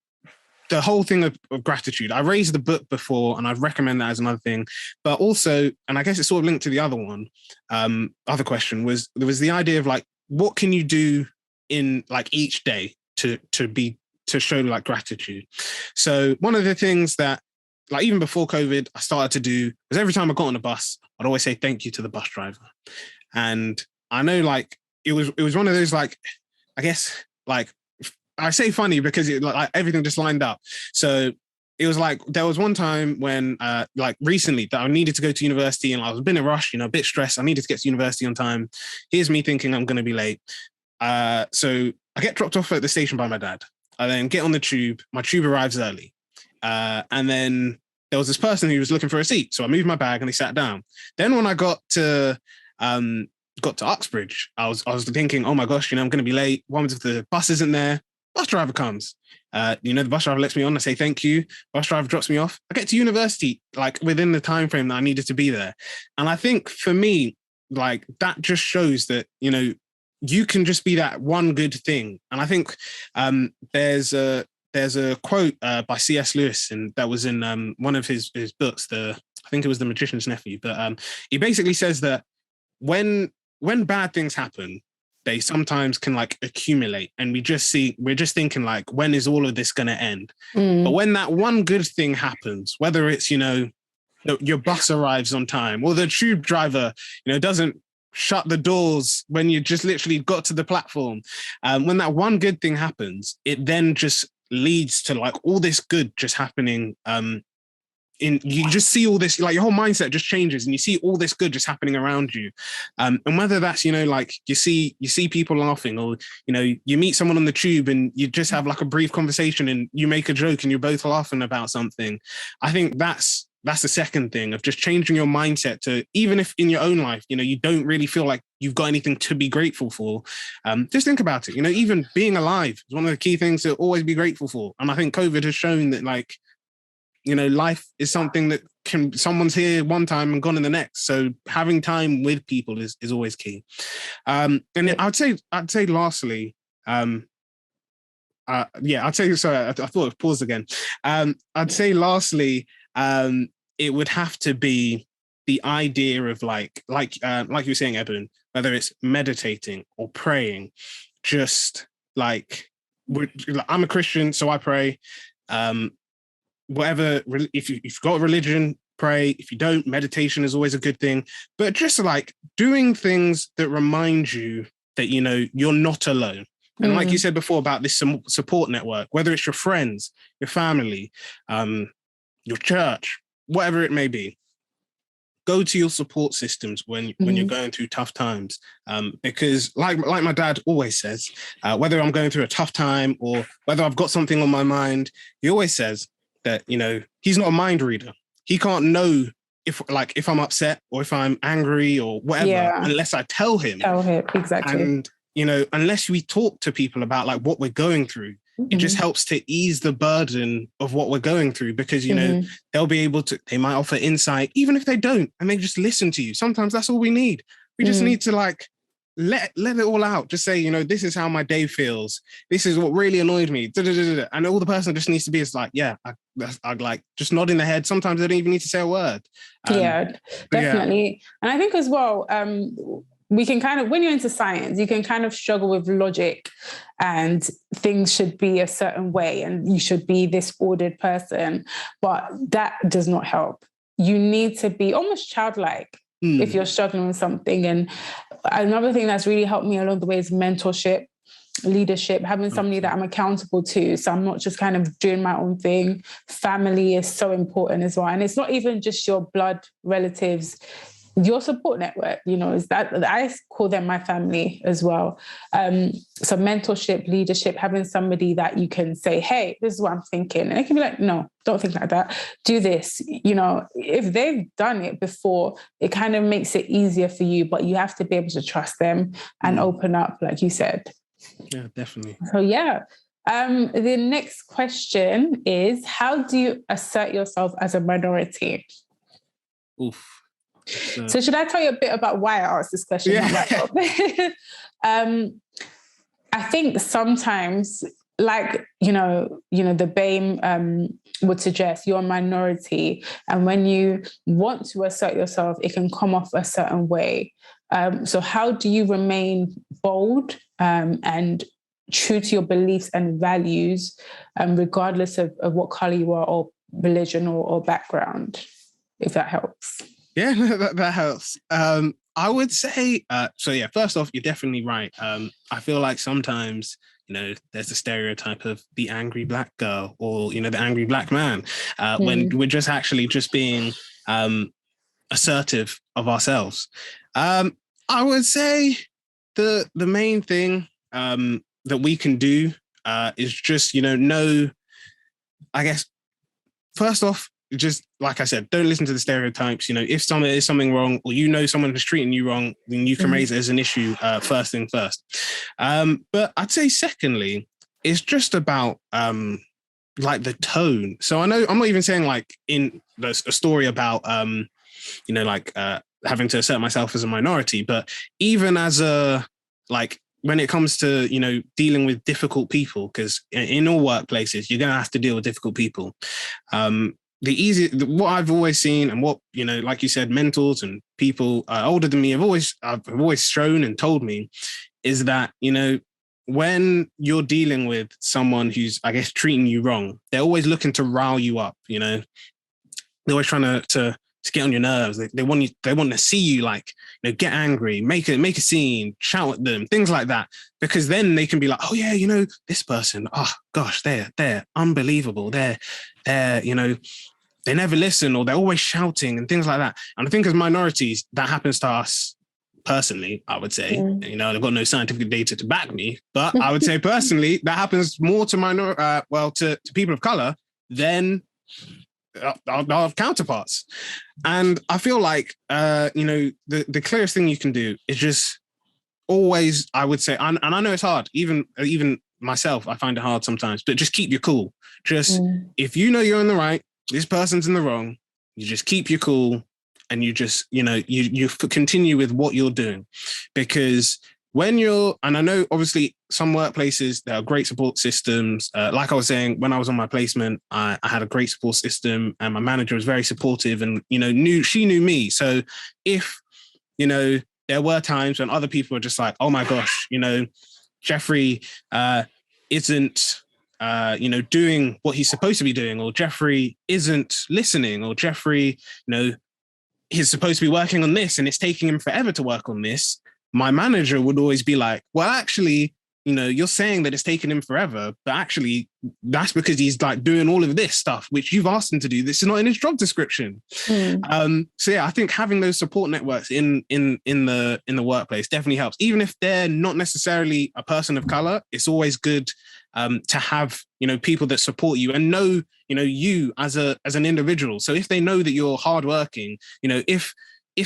S1: the whole thing of gratitude. I raised the book before and I'd recommend that as another thing, but also, and I guess it's sort of linked to the other one, other question was, there was the idea of like, what can you do in like each day to show like gratitude? So one of the things that, like, even before COVID, I started to do was every time I got on a bus, I'd always say thank you to the bus driver. And I know, like, it was one of those, like, I guess, like, I say funny because it, like, everything just lined up. So it was like, there was one time when, like, recently that I needed to go to university and I was a bit in a rush, you know, a bit stressed. I needed to get to university on time. Here's me thinking I'm going to be late. So I get dropped off at the station by my dad. I then get on the tube. My tube arrives early. And then there was this person who was looking for a seat. So I moved my bag and they sat down. Then when I got to Uxbridge, I was thinking, oh my gosh, you know, I'm going to be late. What happens if the bus isn't there? Bus driver comes. You know, the bus driver lets me on. I say thank you. Bus driver drops me off. I get to university like within the time frame that I needed to be there. And I think for me, like, that just shows that, you know, you can just be that one good thing. And I think there's a quote by C.S. Lewis, and that was in one of his books. I think it was The Magician's Nephew. But he basically says that when bad things happen, they sometimes can like accumulate, and we're just thinking like, when is all of this going to end? But when that one good thing happens, whether it's, you know, your bus arrives on time, or the tube driver, you know, doesn't shut the doors when you just literally got to the platform, when that one good thing happens, it then just leads to like all this good just happening. You just see all this, like, your whole mindset just changes, and you see all this good just happening around you. And whether that's, you know, like you see people laughing, or, you know, you meet someone on the tube and you just have like a brief conversation and you make a joke and you're both laughing about something. I think that's the second thing, of just changing your mindset to, even if in your own life, you know, you don't really feel like you've got anything to be grateful for, just think about it. You know, even being alive is one of the key things to always be grateful for. And I think COVID has shown that, like, you know, life is something that someone's here one time and gone in the next. So having time with people is always key. And I'd say lastly, I'd say, sorry, I thought it paused again. I'd say lastly, it would have to be the idea of like you were saying, Ebun, whether it's meditating or praying, just like, I'm a Christian, so I pray. Whatever, if you've got a religion, pray. If you don't, meditation is always a good thing. But just like doing things that remind you that, you know, you're not alone. And like you said before about this support network, whether it's your friends, your family, your church, whatever it may be, go to your support systems when you're going through tough times. Because like my dad always says, whether I'm going through a tough time or whether I've got something on my mind, he always says that, you know, he's not a mind reader. He can't know if I'm upset or if I'm angry or whatever, unless I tell him.
S2: Exactly.
S1: And, you know, unless we talk to people about like what we're going through, it just helps to ease the burden of what we're going through, because, you know, they'll be able to, they might offer insight, even if they don't, and they just listen to you. Sometimes that's all we need. We just need to like, let it all out. Just say, you know, this is how my day feels. This is what really annoyed me. And all the person just needs to be is like, I'd like just nodding their head. Sometimes they don't even need to say a word.
S2: Definitely. And I think as well, we can kind of, when you're into science, you can kind of struggle with logic and things should be a certain way and you should be this ordered person, but that does not help. You need to be almost childlike if you're struggling with something. And another thing that's really helped me along the way is mentorship, leadership, having somebody that I'm accountable to. So I'm not just kind of doing my own thing. Family is so important as well. And it's not even just your blood relatives, your support network, you know, is that I call them my family as well. So mentorship, leadership, having somebody that you can say, hey, this is what I'm thinking. And they can be like, no, don't think like that. Do this. You know, if they've done it before, it kind of makes it easier for you, but you have to be able to trust them and open up, like you said.
S1: Yeah, definitely.
S2: So the next question is, how do you assert yourself as a minority?
S1: Oof.
S2: So should I tell you a bit about why I asked this question?
S1: Yeah.
S2: I think sometimes, like, you know, the BAME would suggest you're a minority. And when you want to assert yourself, it can come off a certain way. So how do you remain bold and true to your beliefs and values, regardless of what color you are or religion or background, if that helps?
S1: Yeah, that helps. I would say, first off, you're definitely right. I feel like sometimes, you know, there's the stereotype of the angry black girl or, you know, the angry black man, when we're just actually just being assertive of ourselves. I would say the main thing that we can do is just, you know, I guess, first off, just like I said, don't listen to the stereotypes. You know, if there's something wrong or you know someone is treating you wrong, then you can raise it as an issue first thing first. But I'd say secondly, it's just about like the tone. So I know I'm not even saying like in a story about you know, like having to assert myself as a minority, but even as a like when it comes to, you know, dealing with difficult people, because in all workplaces you're going to have to deal with difficult people. What I've always seen and what, you know, like you said, mentors and people older than me have always shown and told me is that, you know, when you're dealing with someone who's, I guess, treating you wrong, they're always looking to rile you up, you know. They're always trying to get on your nerves. They want to see you, like, you know, get angry, make a scene, shout at them, things like that, because then they can be like, oh yeah, you know, this person, oh gosh, they're unbelievable. They're you know, they never listen, or they're always shouting and things like that. And I think as minorities, that happens to us personally, I would say. You know, I've got no scientific data to back me, but I would say personally, that happens more to to people of color than our counterparts. And I feel like, you know, the clearest thing you can do is just always, I would say, and I know it's hard, even myself, I find it hard sometimes, but just keep your cool. Just if you know you're in the right, this person's in the wrong, you just keep your cool, and you just, you continue with what you're doing. Because when and I know obviously some workplaces, there are great support systems. Like I was saying, when I was on my placement, I had a great support system, and my manager was very supportive, and, she knew me. So if, there were times when other people were just like, oh my gosh, Jeffrey isn't, doing what he's supposed to be doing, or Jeffrey isn't listening, or Jeffrey, he's supposed to be working on this and it's taking him forever to work on this. My manager would always be like, well, actually, you're saying that it's taken him forever, but actually that's because he's like doing all of this stuff, which you've asked him to do. This is not in his job description. So yeah, I think having those support networks in the workplace definitely helps. Even if they're not necessarily a person of color, it's always good to have, people that support you and know, you as an individual. So if they know that you're hardworking, if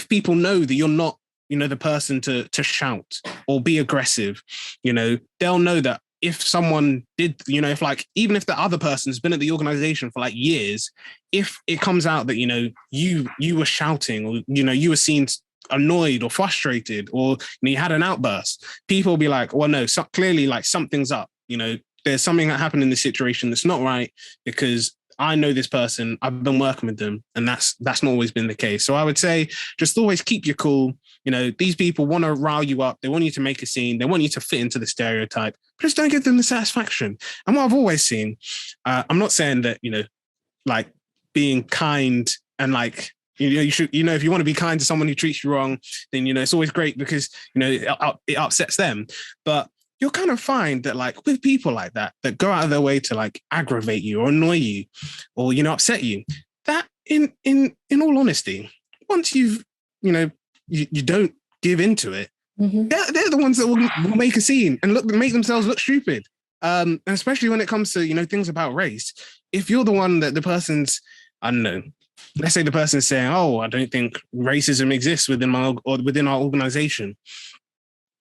S1: people know that you're not, the person to shout or be aggressive, they'll know that if someone did, if like, even if the other person's been at the organization for like years, if it comes out that, you were shouting, or, you were seen annoyed or frustrated, or you had an outburst, people will be like, well, no, clearly like something's up, there's something that happened in this situation that's not right, because I know this person, I've been working with them, and that's not always been the case. So I would say just always keep your cool. These people want to rile you up. They want you to make a scene. They want you to fit into the stereotype. Just don't give them the satisfaction. And what I've always seen, I'm not saying that, like being kind and like, you should, if you want to be kind to someone who treats you wrong, then, it's always great because, it upsets them. But you'll kind of find that like with people like that go out of their way to like aggravate you or annoy you or, upset you, that in all honesty, once you've, you don't give into it, they're the ones that will make a scene and make themselves look stupid. And especially when it comes to, things about race, if you're the one that the person's, I don't know, let's say the person's saying, oh, I don't think racism exists within our organization.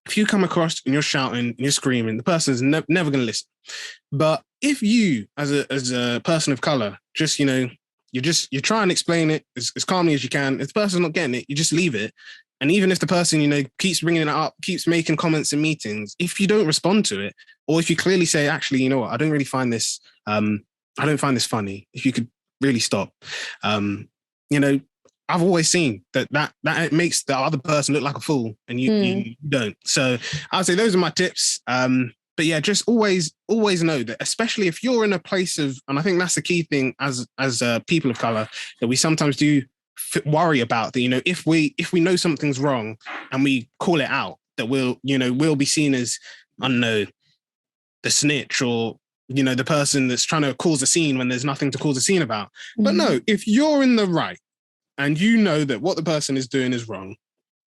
S1: If you come across and you're shouting, and you're screaming, the person's never going to listen. But if you, as a person of color, just, you try and explain it as calmly as you can. If the person's not getting it, you just leave it. And even if the person, keeps bringing it up, keeps making comments in meetings, if you don't respond to it, or if you clearly say, actually, you know what, I don't really find this, I don't find this funny. If you could really stop, I've always seen that it makes the other person look like a fool, and you don't. So I'd say those are my tips. But yeah, just always know that, especially if you're in a place of, and I think that's the key thing as people of color, that we sometimes do worry about, that, if we know something's wrong and we call it out, that we'll be seen as, I don't know, the snitch, or, the person that's trying to cause a scene when there's nothing to cause a scene about. But no, if you're in the right, and you know that what the person is doing is wrong,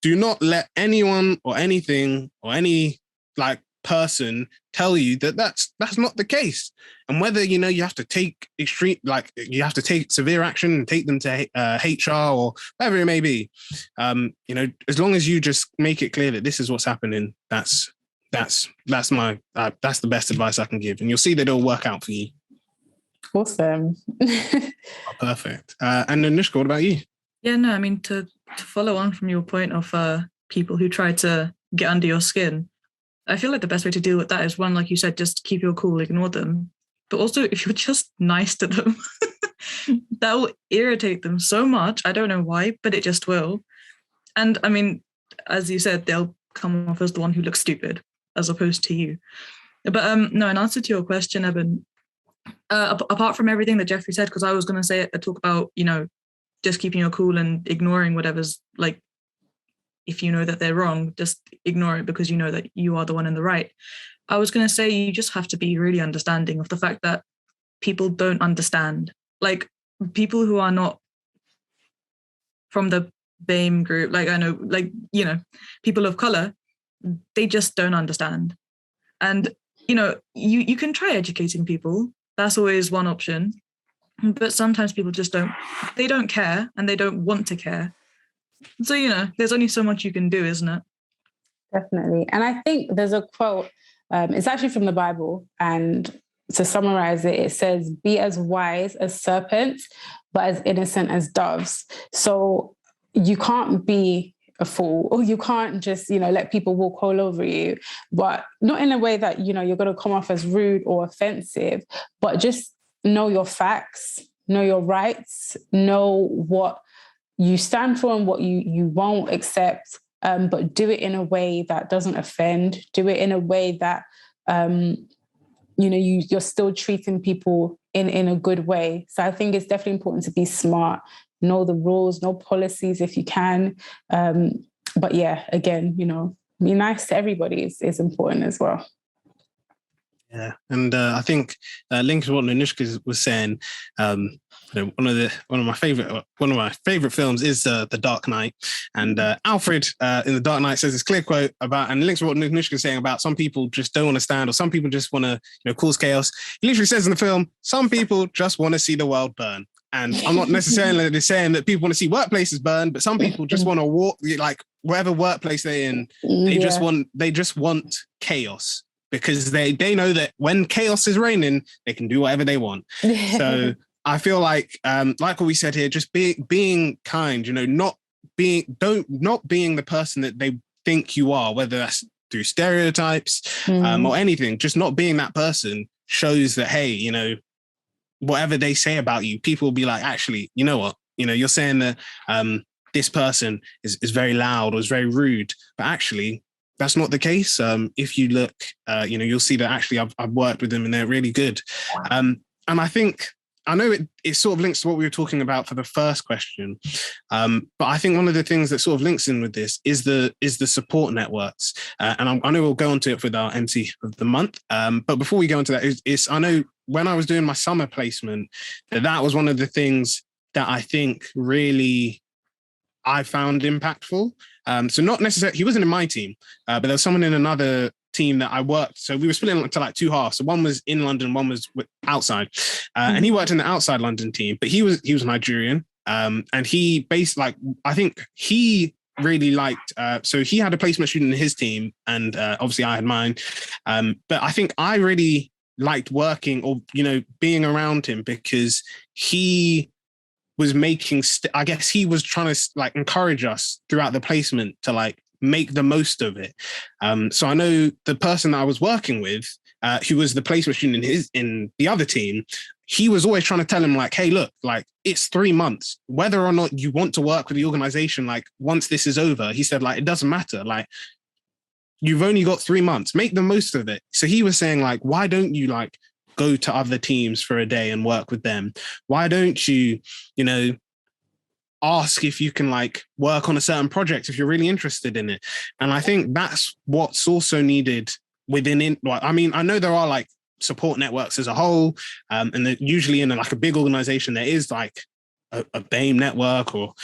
S1: do not let anyone or anything or any like person tell you that that's not the case. And whether, you have to take you have to take severe action and take them to HR or whatever it may be, as long as you just make it clear that this is what's happening, that's my that's the best advice I can give. And you'll see that it'll work out for you.
S2: Awesome.
S1: Oh, perfect. And then Nishka, what about you?
S3: Yeah, no, I mean, to follow on from your point of people who try to get under your skin, I feel like the best way to deal with that is, one, like you said, just keep your cool, ignore them. But also, if you're just nice to them, that will irritate them so much. I don't know why, but it just will. And I mean, as you said, they'll come off as the one who looks stupid as opposed to you. But no, in answer to your question, Ebun, apart from everything that Jeffrey said, because I was going to talk about, just keeping your cool and ignoring whatever's, like, if you know that they're wrong, just ignore it because you know that you are the one in the right. I was going to say, you just have to be really understanding of the fact that people don't understand. Like, people who are not from the BAME group, like, I know, like, people of color, they just don't understand. And, you can try educating people. That's always one option. But sometimes people just don't care, and they don't want to care. So, there's only so much you can do, isn't it?
S2: Definitely. And I think there's a quote, it's actually from the Bible, and to summarize it, it says, be as wise as serpents, but as innocent as doves. So you can't be a fool, or you can't just, let people walk all over you, but not in a way that, you're going to come off as rude or offensive, but just know your facts, know your rights, know what you stand for and what you won't accept, but do it in a way that doesn't offend, do it in a way that, you're still treating people in a good way. So I think it's definitely important to be smart, know the rules, know policies if you can. But yeah, again, be nice to everybody is important as well.
S1: Yeah, and I think linked to what Anushka was saying, one of my favorite films is The Dark Knight, and Alfred in The Dark Knight says this clear quote about, and links to what Anushka was saying about some people just don't want to stand, or some people just want to cause chaos. He literally says in the film, some people just want to see the world burn. And I'm not necessarily saying that people want to see workplaces burn, but some people just want to walk, like whatever workplace they're in, they just want chaos, because they know that when chaos is reigning, they can do whatever they want. So I feel like what we said here, just being kind, not being the person that they think you are, whether that's through stereotypes or anything, just not being that person shows that, hey, whatever they say about you, people will be like, actually, you know what? You're saying that this person is very loud or is very rude, but actually that's not the case. If you look, you'll see that actually I've worked with them and they're really good. And I know it sort of links to what we were talking about for the first question. But I think one of the things that sort of links in with this is the support networks. And I know we'll go into it with our MC of the month. But before we go into that, I know when I was doing my summer placement, that was one of the things that I think really I found impactful. So not necessarily, he wasn't in my team, but there was someone in another team that I worked. So we were split into like two halves. So one was in London, one was outside. And he worked in the outside London team, but he was Nigerian. And he I think he really liked, so he had a placement student in his team, and obviously I had mine. But I think I really liked working or, being around him, because he was making, I guess he was trying to encourage us throughout the placement to make the most of it. So I know the person that I was working with, who was the placement student in the other team, he was always trying to tell him hey, look, it's 3 months, whether or not you want to work with the organization, once this is over, he said, it doesn't matter. You've only got 3 months, make the most of it. So he was saying why don't you go to other teams for a day and work with them? Why don't you, ask if you can work on a certain project if you're really interested in it? And I think that's what's also needed within it. I know there are support networks as a whole, and usually in a big organization there is a BAME network or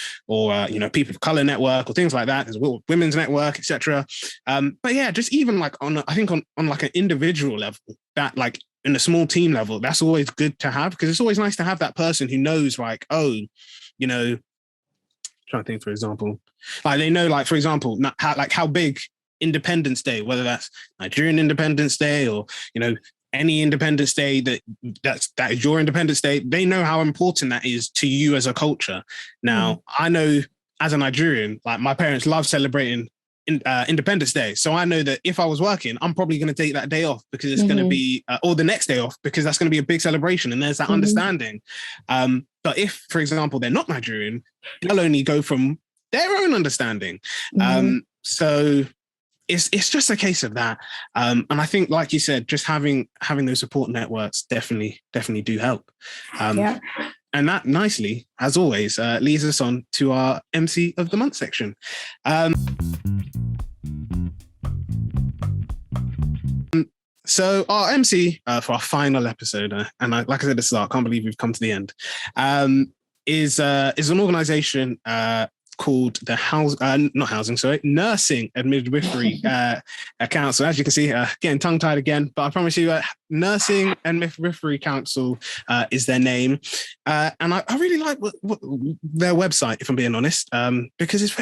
S1: people of color network or things like that. There's a women's network, etc. But yeah, just even on an individual level, that in a small team level, that's always good to have, because it's always nice to have that person who knows trying to think, for example, they know, for example, how big Independence Day, whether that's Nigerian Independence Day or, any Independence Day that is your Independence Day, they know how important that is to you as a culture. Now, I know as a Nigerian, my parents love celebrating Independence Day. So I know that if I was working, I'm probably going to take that day off, because it's going to be, or the next day off, because that's going to be a big celebration, and there's that understanding. But if, for example, they're not Nigerian, they'll only go from their own understanding. So it's just a case of that. And I think, like you said, just having those support networks definitely do help. And that nicely, as always, leads us on to our MC of the Month section. So our MC for our final episode, and like I said at the start, I can't believe we've come to the end, is an organisation called the Nursing and Midwifery Council. As you can see, getting tongue-tied again, but I promise you, Nursing and Midwifery Council is their name. And I really like their website, if I'm being honest, because it's,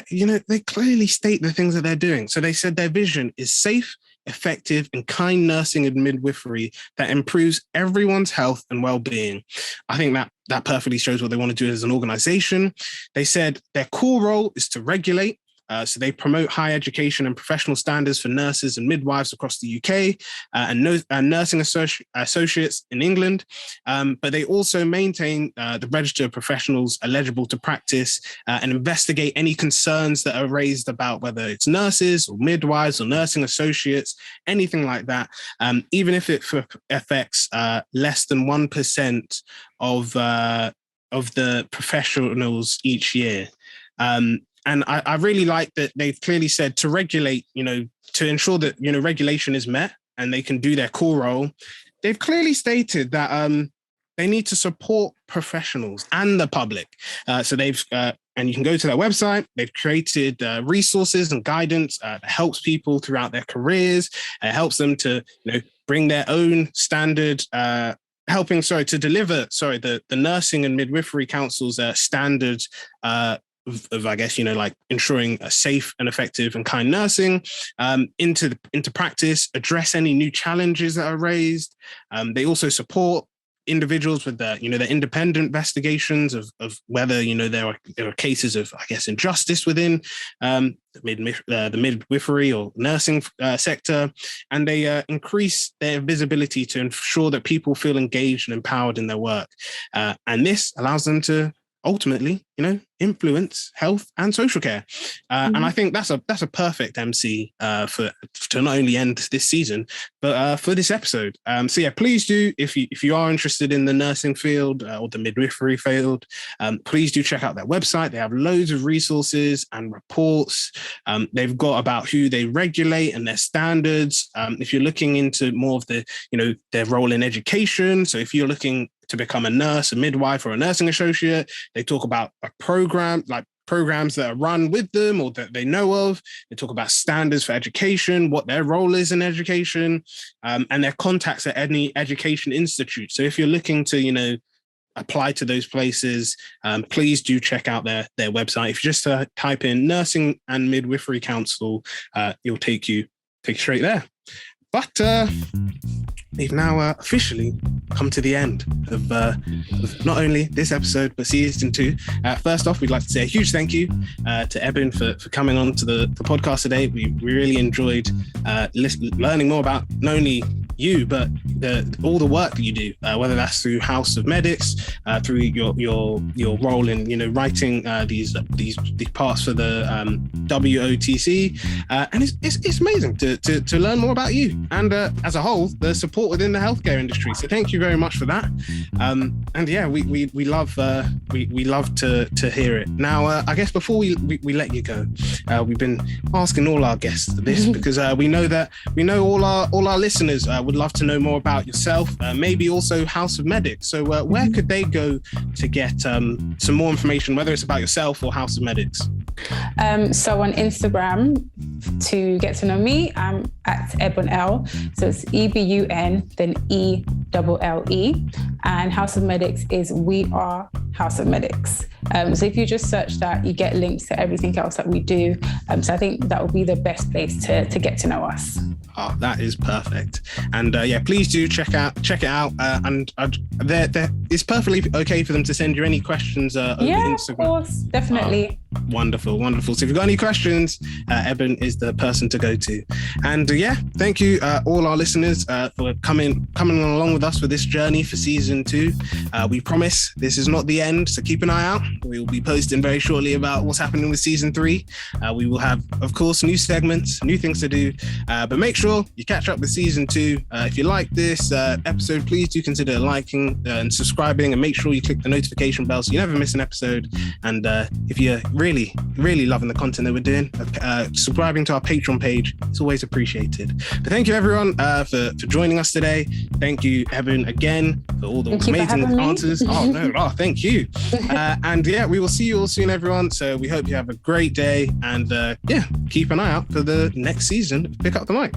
S1: they clearly state the things that they're doing. So they said their vision is safe, effective, and kind nursing and midwifery that improves everyone's health and well-being. I think that perfectly shows what they want to do as an organization. They said their core role is to regulate. So they promote high education and professional standards for nurses and midwives across the UK and nursing associates in England. But they also maintain the register of professionals eligible to practice and investigate any concerns that are raised about whether it's nurses or midwives or nursing associates, anything like that, even if it affects less than 1% of the professionals each year. And I really like that they've clearly said to regulate, to ensure that, regulation is met and they can do their core role. They've clearly stated that they need to support professionals and the public. So they've, and you can go to their website, they've created resources and guidance that helps people throughout their careers. It helps them to, bring their own standard, to deliver the Nursing and Midwifery Council's standards of I guess, like ensuring a safe and effective and kind nursing into practice, address any new challenges that are raised. They also support individuals with their independent investigations of whether, there are cases of, I guess, injustice within the midwifery or nursing sector. And they increase their visibility to ensure that people feel engaged and empowered in their work. And this allows them to ultimately, influence health and social care. And I think that's a perfect MC to not only end this season, but for this episode. So yeah, please do, if you are interested in the nursing field or the midwifery field, please do check out their website. They have loads of resources and reports. They've got about who they regulate and their standards. If you're looking into more of the, their role in education. So if you're looking to become a nurse, a midwife, or a nursing associate, they talk about a programs that are run with them or that they know of. They talk about standards for education, what their role is in education, and their contacts at any education institute. So if you're looking to, apply to those places, please do check out their website. If you just type in Nursing and Midwifery Council, it'll take you straight there. But we've now officially come to the end of not only this episode, but season 2. First off, we'd like to say a huge thank you to Ebun for coming on to the podcast today. We really enjoyed learning more about not only you, but all the work that you do, whether that's through House of Medics, through your role in writing these parts for the WOTC, and it's amazing to learn more about you and as a whole the support within the healthcare industry. So thank you very much for that. And yeah, we love to hear it. Now, I guess before we let you go, we've been asking all our guests this because we know all our listeners would love to know more about yourself, maybe also House of Medics. So where could they go to get some more information, whether it's about yourself or House of Medics?
S2: So on Instagram, to get to know me, I'm at Ebun L. So it's EBUN, then ELLE. And House of Medics is We Are House of Medics. So if you just search that, you get links to everything else that we do. So I think that would be the best place to get to know us.
S1: Oh, that is perfect. And yeah, please do check it out. And it's perfectly okay for them to send you any questions over Instagram.
S2: Of course, definitely.
S1: Oh, wonderful. So if you've got any questions, Ebun is the person to go to. And yeah, thank you all our listeners for coming along with us for this journey for season 2. We promise this is not the end, so keep an eye out. We will be posting very shortly about what's happening with season 3. We will have, of course, new segments, new things to do, but make sure you catch up with season 2. If you like this episode, please do consider liking and subscribing, and make sure you click the notification bell so you never miss an episode. And if you're really loving the content that we're doing, subscribing to our Patreon page, it's always appreciated. But thank you everyone for joining us today. Thank you, Ebun, again for all the amazing answers. Thank you. And yeah, we will see you all soon, everyone. So we hope you have a great day, and keep an eye out for the next season of Pick Up the Mic.